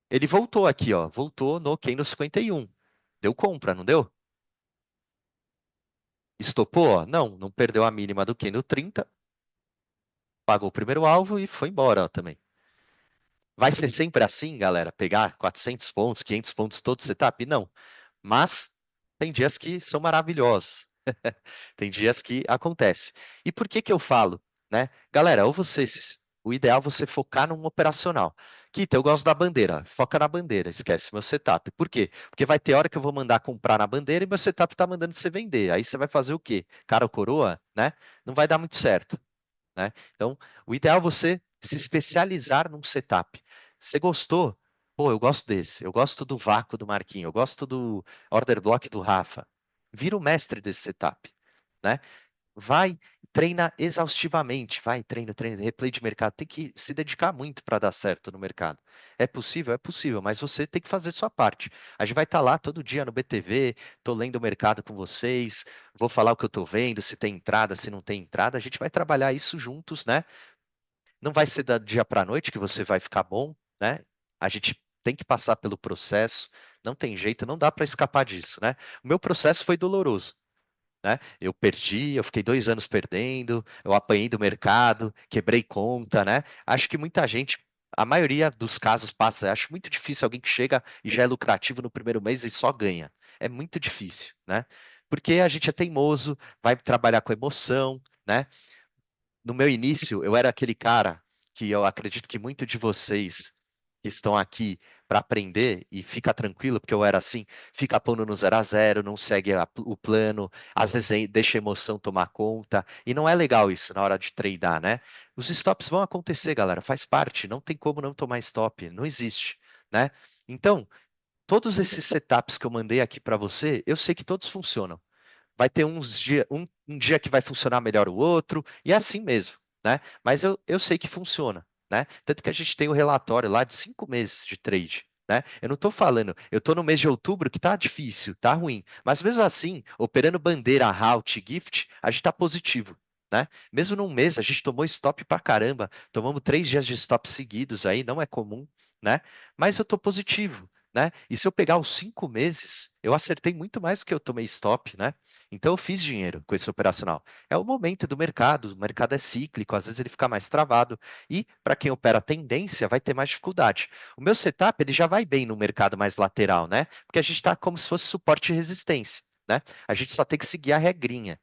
Ele voltou aqui, ó. Voltou no Keno 51. Deu compra, não deu? Estopou, ó? Não, não perdeu a mínima do Keno 30. Pagou o primeiro alvo e foi embora, ó, também. Vai ser sempre assim, galera? Pegar 400 pontos, 500 pontos todo setup? Não. Mas tem dias que são maravilhosos. Tem dias que acontece. E por que que eu falo, né? Galera, ou vocês, o ideal é você focar num operacional. Kita, eu gosto da bandeira. Foca na bandeira, esquece meu setup. Por quê? Porque vai ter hora que eu vou mandar comprar na bandeira e meu setup tá mandando você vender. Aí você vai fazer o quê? Cara ou coroa, né? Não vai dar muito certo, né? Então, o ideal é você se especializar num setup. Você gostou? Pô, eu gosto desse. Eu gosto do vácuo do Marquinho. Eu gosto do order block do Rafa. Vira o mestre desse setup, né? Vai, treina exaustivamente, vai, treina, treina, replay de mercado. Tem que se dedicar muito para dar certo no mercado. É possível, mas você tem que fazer sua parte. A gente vai estar lá todo dia no BTV, tô lendo o mercado com vocês, vou falar o que eu tô vendo, se tem entrada, se não tem entrada. A gente vai trabalhar isso juntos, né? Não vai ser da dia para noite que você vai ficar bom, né? A gente tem que passar pelo processo. Não tem jeito, não dá para escapar disso, né? O meu processo foi doloroso, né? Eu perdi, eu fiquei 2 anos perdendo, eu apanhei do mercado, quebrei conta, né? Acho que muita gente, a maioria dos casos passa. Acho muito difícil alguém que chega e já é lucrativo no primeiro mês e só ganha. É muito difícil, né? Porque a gente é teimoso, vai trabalhar com emoção, né? No meu início, eu era aquele cara que eu acredito que muito de vocês que estão aqui para aprender e fica tranquilo, porque eu era assim, fica pondo no 0 a 0, não segue o plano, às vezes deixa a emoção tomar conta, e não é legal isso na hora de treinar, né? Os stops vão acontecer, galera, faz parte, não tem como não tomar stop, não existe, né? Então, todos esses setups que eu mandei aqui para você, eu sei que todos funcionam. Vai ter um dia que vai funcionar melhor o outro, e é assim mesmo, né? Mas eu sei que funciona, né? Tanto que a gente tem o relatório lá de 5 meses de trade, né? Eu não estou falando, eu estou no mês de outubro que tá difícil, tá ruim, mas mesmo assim, operando bandeira, halt, gift, a gente tá positivo. Né? Mesmo num mês, a gente tomou stop pra caramba, tomamos 3 dias de stop seguidos aí, não é comum, né? Mas eu tô positivo, né? E se eu pegar os 5 meses, eu acertei muito mais do que eu tomei stop, né? Então eu fiz dinheiro com esse operacional. É o momento do mercado, o mercado é cíclico, às vezes ele fica mais travado e para quem opera tendência vai ter mais dificuldade. O meu setup ele já vai bem no mercado mais lateral, né? Porque a gente está como se fosse suporte e resistência. Né? A gente só tem que seguir a regrinha,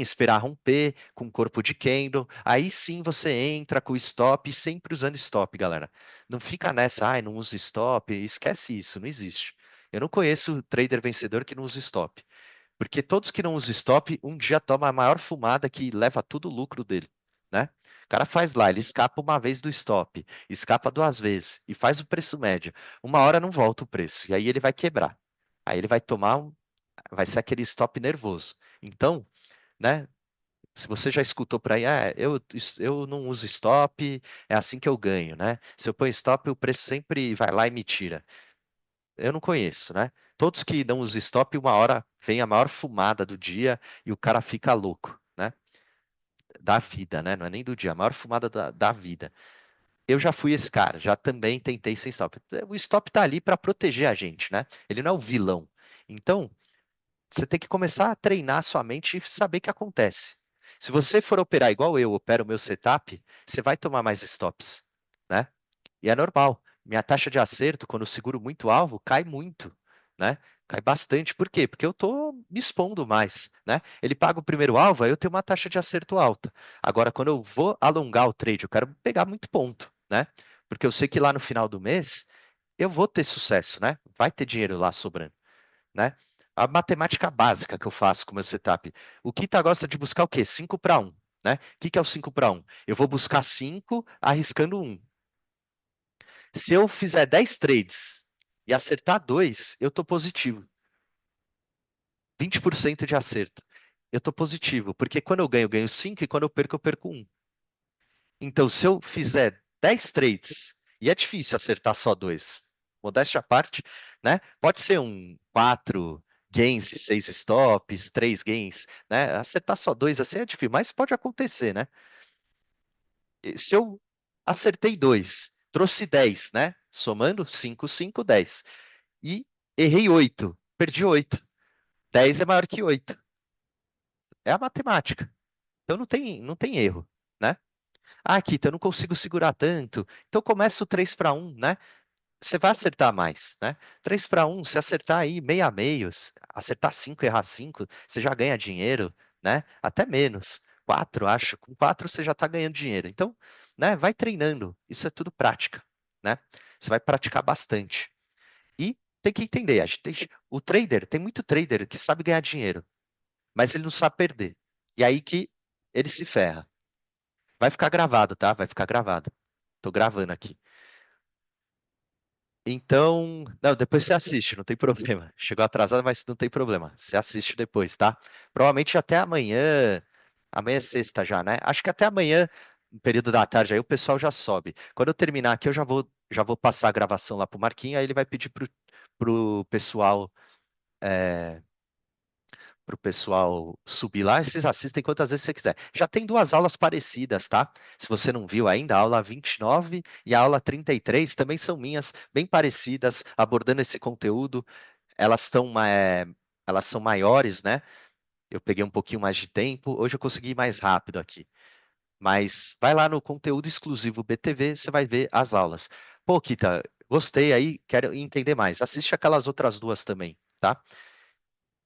esperar romper com corpo de candle, aí sim você entra com o stop, sempre usando stop, galera. Não fica nessa, ai, não usa stop, esquece isso, não existe. Eu não conheço trader vencedor que não usa stop. Porque todos que não usam stop, um dia toma a maior fumada que leva todo o lucro dele, né? O cara faz lá, ele escapa uma vez do stop, escapa 2 vezes e faz o preço médio. Uma hora não volta o preço, e aí ele vai quebrar. Aí ele vai tomar vai ser aquele stop nervoso. Então, né? Se você já escutou por aí, eu não uso stop, é assim que eu ganho, né? Se eu ponho stop, o preço sempre vai lá e me tira. Eu não conheço, né? Todos que não usam stop, uma hora vem a maior fumada do dia e o cara fica louco, né? Da vida, né? Não é nem do dia, a maior fumada da vida. Eu já fui esse cara, já também tentei sem stop. O stop tá ali para proteger a gente, né? Ele não é o vilão. Então, você tem que começar a treinar a sua mente e saber o que acontece. Se você for operar igual eu opero o meu setup, você vai tomar mais stops, né? E é normal. Minha taxa de acerto, quando eu seguro muito alvo, cai muito, né? Cai bastante. Por quê? Porque eu estou me expondo mais, né? Ele paga o primeiro alvo, aí eu tenho uma taxa de acerto alta. Agora, quando eu vou alongar o trade, eu quero pegar muito ponto, né? Porque eu sei que lá no final do mês eu vou ter sucesso, né? Vai ter dinheiro lá sobrando, né? A matemática básica que eu faço com o meu setup. O Kita gosta de buscar o quê? 5 para um, né? O que é o 5 para um? Eu vou buscar 5 arriscando um. Se eu fizer 10 trades e acertar dois, eu estou positivo. 20% de acerto. Eu estou positivo, porque quando eu ganho 5 e quando eu perco um. Então, se eu fizer 10 trades, e é difícil acertar só dois, modéstia à parte, né? Pode ser um 4 gains e 6 stops, 3 gains, né? Acertar só dois assim é difícil, mas pode acontecer, né? Se eu acertei dois, trouxe 10, né? Somando 5, 5, 10. E errei 8, perdi 8. 10 é maior que 8. É a matemática. Então não tem erro, né? Ah, Kita, eu não consigo segurar tanto. Então começa o 3 para um, né? Você vai acertar mais, né? 3 para um, se acertar aí meio a meio, acertar 5, errar 5, você já ganha dinheiro, né? Até menos. 4, acho. Com 4 você já está ganhando dinheiro. Então, né, vai treinando. Isso é tudo prática, né? Você vai praticar bastante. E tem que entender, o trader, tem muito trader que sabe ganhar dinheiro, mas ele não sabe perder. E aí que ele se ferra. Vai ficar gravado, tá? Vai ficar gravado. Tô gravando aqui. Então, não, depois você assiste, não tem problema. Chegou atrasado, mas não tem problema. Você assiste depois, tá? Provavelmente até amanhã. Amanhã é sexta já, né? Acho que até amanhã, no período da tarde, aí o pessoal já sobe. Quando eu terminar aqui, eu já vou passar a gravação lá pro Marquinhos, aí ele vai pedir pro pessoal para o pessoal subir lá, e vocês assistem quantas vezes você quiser. Já tem duas aulas parecidas, tá? Se você não viu ainda, a aula 29 e a aula 33 também são minhas, bem parecidas, abordando esse conteúdo. Elas estão, elas são maiores, né? Eu peguei um pouquinho mais de tempo, hoje eu consegui ir mais rápido aqui. Mas vai lá no conteúdo exclusivo BTV, você vai ver as aulas. Pô, Kita, gostei aí, quero entender mais. Assiste aquelas outras duas também, tá?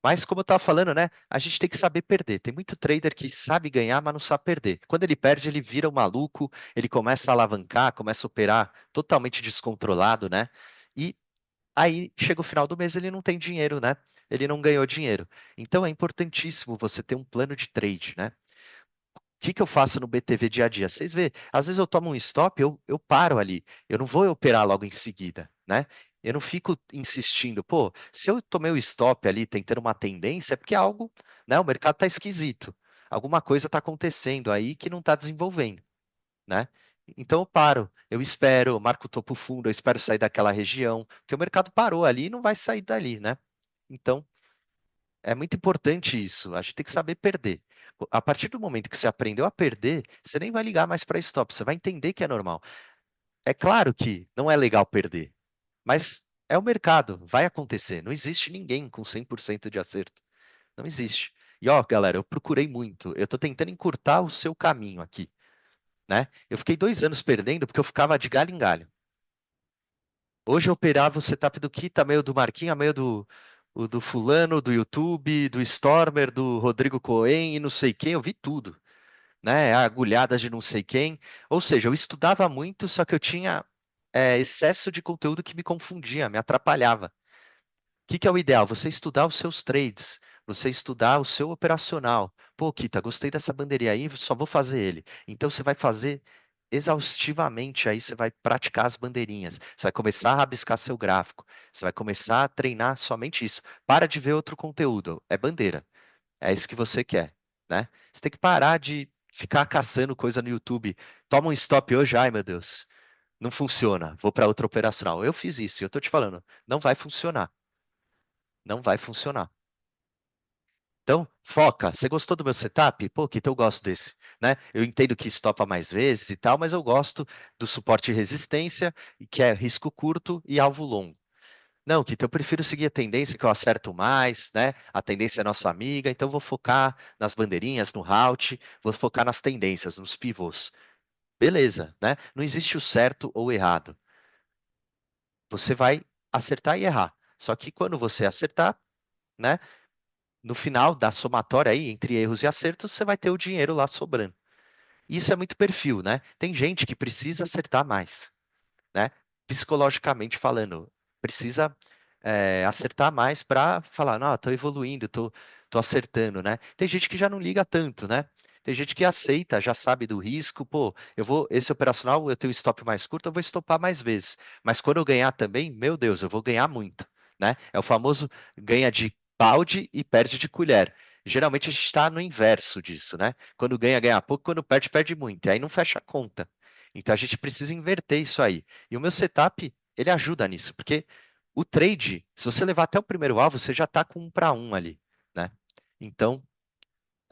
Mas como eu estava falando, né? A gente tem que saber perder. Tem muito trader que sabe ganhar, mas não sabe perder. Quando ele perde, ele vira um maluco, ele começa a alavancar, começa a operar totalmente descontrolado, né? E aí chega o final do mês, ele não tem dinheiro, né? Ele não ganhou dinheiro. Então é importantíssimo você ter um plano de trade, né? Que eu faço no BTV dia a dia? Vocês vê, às vezes eu tomo um stop, eu paro ali. Eu não vou operar logo em seguida, né? Eu não fico insistindo, pô, se eu tomei o stop ali tentando uma tendência, é porque algo, né? O mercado tá esquisito. Alguma coisa está acontecendo aí que não está desenvolvendo, né? Então eu paro, eu espero, eu marco o topo fundo, eu espero sair daquela região, porque o mercado parou ali e não vai sair dali, né? Então, é muito importante isso. A gente tem que saber perder. A partir do momento que você aprendeu a perder, você nem vai ligar mais para stop. Você vai entender que é normal. É claro que não é legal perder, mas é o mercado, vai acontecer. Não existe ninguém com 100% de acerto. Não existe. E ó, galera, eu procurei muito. Eu estou tentando encurtar o seu caminho aqui, né? Eu fiquei 2 anos perdendo porque eu ficava de galho em galho. Hoje eu operava o setup do Kita, meio do Marquinhos, meio do fulano, do YouTube, do Stormer, do Rodrigo Cohen e não sei quem, eu vi tudo, né? Agulhadas de não sei quem. Ou seja, eu estudava muito, só que eu tinha excesso de conteúdo que me confundia, me atrapalhava. Que é o ideal? Você estudar os seus trades, você estudar o seu operacional. Pô, Kita, gostei dessa bandeirinha aí, só vou fazer ele. Então você vai fazer exaustivamente, aí você vai praticar as bandeirinhas. Você vai começar a rabiscar seu gráfico. Você vai começar a treinar somente isso. Para de ver outro conteúdo. É bandeira. É isso que você quer, né? Você tem que parar de ficar caçando coisa no YouTube. Toma um stop hoje, ai meu Deus, não funciona. Vou para outra operacional. Eu fiz isso, eu tô te falando, não vai funcionar. Não vai funcionar. Então, foca. Você gostou do meu setup? Pô, que eu gosto desse, né? Eu entendo que estopa mais vezes e tal, mas eu gosto do suporte e resistência, que é risco curto e alvo longo. Não, Kito, eu prefiro seguir a tendência que eu acerto mais, né? A tendência é nossa amiga, então eu vou focar nas bandeirinhas, no route, vou focar nas tendências, nos pivôs. Beleza, né? Não existe o certo ou errado. Você vai acertar e errar. Só que quando você acertar, né? No final da somatória aí, entre erros e acertos, você vai ter o dinheiro lá sobrando. Isso é muito perfil, né? Tem gente que precisa acertar mais, né? Psicologicamente falando, precisa acertar mais para falar, não, estou evoluindo, tô acertando, né? Tem gente que já não liga tanto, né? Tem gente que aceita, já sabe do risco, pô, esse operacional, eu tenho stop mais curto, eu vou estopar mais vezes. Mas quando eu ganhar também, meu Deus, eu vou ganhar muito, né? É o famoso ganha de balde e perde de colher. Geralmente a gente está no inverso disso, né? Quando ganha, ganha pouco, quando perde, perde muito. E aí não fecha a conta. Então a gente precisa inverter isso aí. E o meu setup, ele ajuda nisso, porque o trade, se você levar até o primeiro alvo, você já está com 1 para 1 ali, né? Então,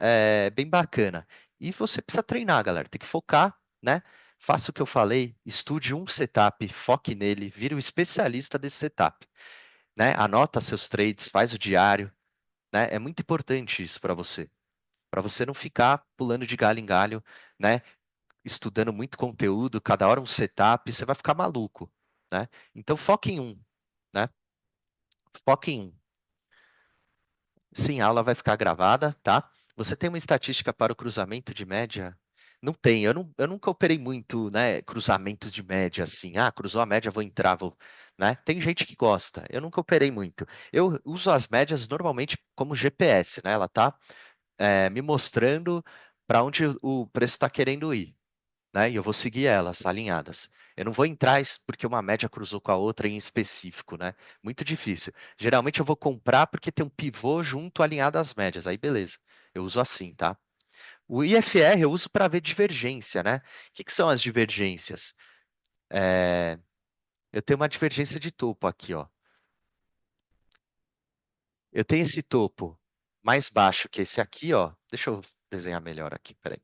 é bem bacana. E você precisa treinar, galera. Tem que focar, né? Faça o que eu falei, estude um setup, foque nele, vire o especialista desse setup, né? Anota seus trades, faz o diário, né? É muito importante isso para você não ficar pulando de galho em galho, né? Estudando muito conteúdo, cada hora um setup, você vai ficar maluco, né? Então foque em um, né? Foque em um. Sim, a aula vai ficar gravada, tá? Você tem uma estatística para o cruzamento de média? Não tem, eu nunca operei muito, né, cruzamentos de média assim. Ah, cruzou a média, vou entrar, vou, né? Tem gente que gosta. Eu nunca operei muito. Eu uso as médias normalmente como GPS, né? Ela tá me mostrando para onde o preço está querendo ir, né? E eu vou seguir elas alinhadas. Eu não vou entrar porque uma média cruzou com a outra em específico, né? Muito difícil. Geralmente eu vou comprar porque tem um pivô junto alinhado às médias. Aí beleza. Eu uso assim, tá? O IFR eu uso para ver divergência, né? O que são as divergências? É, Eu tenho uma divergência de topo aqui, ó. Eu tenho esse topo. mais baixo que esse aqui, ó. Deixa eu desenhar melhor aqui, peraí.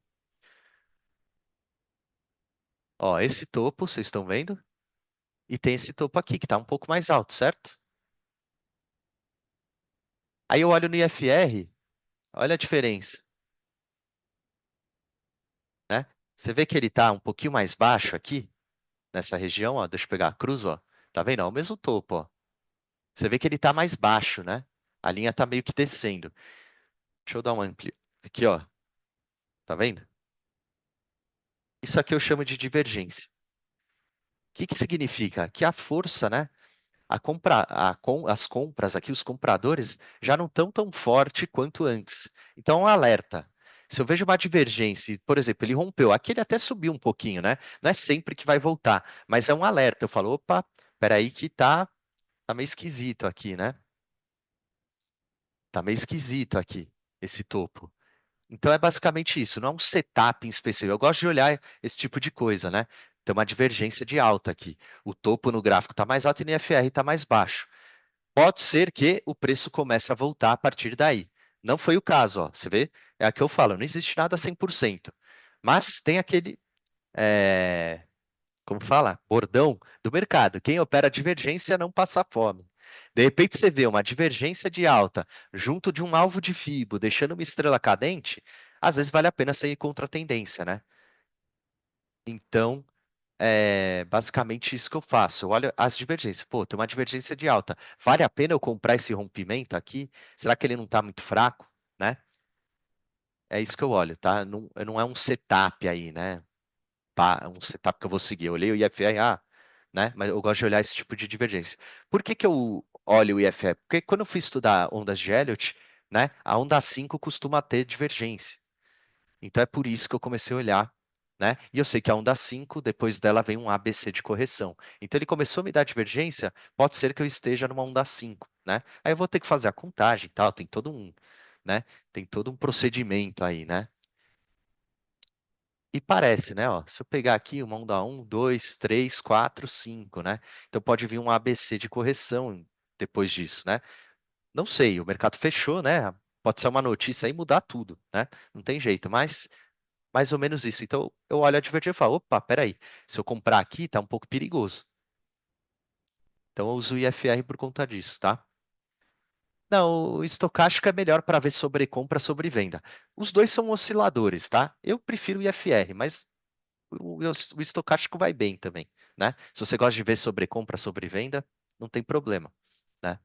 Ó, esse topo, vocês estão vendo? E tem esse topo aqui, que está um pouco mais alto, certo? Aí eu olho no IFR, olha a diferença, né? Você vê que ele está um pouquinho mais baixo aqui, nessa região, ó. Deixa eu pegar a cruz, ó. Tá vendo? É o mesmo topo, ó. Você vê que ele está mais baixo, né? A linha está meio que descendo. Deixa eu dar um ampli. Aqui, ó. Tá vendo? Isso aqui eu chamo de divergência. O que que significa? Que a força, né? As compras aqui, os compradores já não estão tão forte quanto antes. Então, um alerta. Se eu vejo uma divergência, por exemplo, ele rompeu, aqui ele até subiu um pouquinho, né? Não é sempre que vai voltar, mas é um alerta. Eu falo, opa, peraí que tá meio esquisito aqui, né? Tá meio esquisito aqui, esse topo. Então é basicamente isso, não é um setup em específico. Eu gosto de olhar esse tipo de coisa, né? Tem uma divergência de alta aqui. O topo no gráfico está mais alto e no IFR está mais baixo. Pode ser que o preço comece a voltar a partir daí. Não foi o caso, ó. Você vê? É aqui que eu falo, não existe nada 100%. Mas tem aquele, como fala? Bordão do mercado. Quem opera divergência não passa fome. De repente você vê uma divergência de alta junto de um alvo de Fibo, deixando uma estrela cadente, às vezes vale a pena sair contra a tendência, né? Então, é basicamente isso que eu faço. Eu olho as divergências. Pô, tem uma divergência de alta. Vale a pena eu comprar esse rompimento aqui? Será que ele não está muito fraco, né? É isso que eu olho, tá? Não, não é um setup aí, né? Um setup que eu vou seguir. Eu olhei o IFR, né? Mas eu gosto de olhar esse tipo de divergência. Por que que eu olho o IFR? Porque quando eu fui estudar ondas de Elliott, né? A onda 5 costuma ter divergência. Então é por isso que eu comecei a olhar, né? E eu sei que a onda 5, depois dela vem um ABC de correção. Então ele começou a me dar divergência, pode ser que eu esteja numa onda 5, né? Aí eu vou ter que fazer a contagem e tal, tem todo um, né? Tem todo um procedimento aí, né? E parece, né? Ó, se eu pegar aqui uma onda um, 2, 3, 4, 5, né? Então pode vir um ABC de correção depois disso, né? Não sei, o mercado fechou, né? Pode ser uma notícia aí e mudar tudo, né? Não tem jeito, mas mais ou menos isso. Então eu olho a divergência e falo, opa, peraí, se eu comprar aqui tá um pouco perigoso. Então eu uso o IFR por conta disso, tá? Não, o estocástico é melhor para ver sobre compra, sobre venda. Os dois são osciladores, tá? Eu prefiro o IFR, mas o estocástico vai bem também, né? Se você gosta de ver sobre compra, sobre venda, não tem problema, né?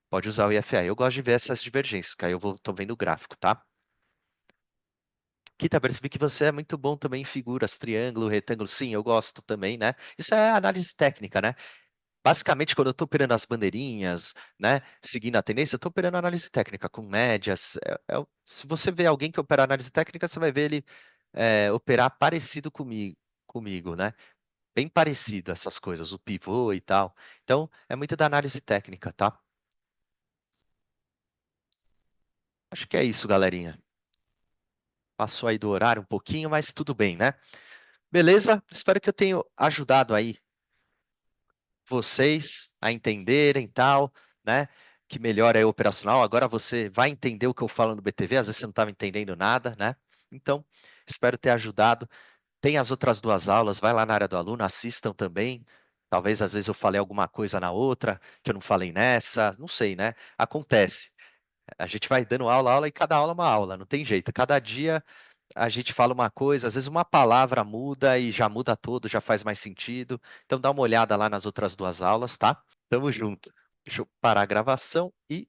Pode usar o IFR. Eu gosto de ver essas divergências, que aí tô vendo o gráfico, tá? Kita, percebi que você é muito bom também em figuras, triângulo, retângulo. Sim, eu gosto também, né? Isso é análise técnica, né? Basicamente, quando eu estou operando as bandeirinhas, né, seguindo a tendência, eu estou operando análise técnica com médias. Se você vê alguém que opera análise técnica, você vai ver ele operar parecido comigo, né? Bem parecido essas coisas, o pivô e tal. Então, é muito da análise técnica, tá? Acho que é isso, galerinha. Passou aí do horário um pouquinho, mas tudo bem, né? Beleza? Espero que eu tenha ajudado aí vocês a entenderem tal, né? Que melhor é operacional. Agora você vai entender o que eu falo no BTV, às vezes você não estava entendendo nada, né? Então, espero ter ajudado. Tem as outras duas aulas, vai lá na área do aluno, assistam também. Talvez às vezes eu falei alguma coisa na outra que eu não falei nessa, não sei, né? Acontece. A gente vai dando aula, aula e cada aula é uma aula, não tem jeito. Cada dia a gente fala uma coisa, às vezes uma palavra muda e já muda tudo, já faz mais sentido. Então dá uma olhada lá nas outras duas aulas, tá? Tamo junto. Deixa eu parar a gravação e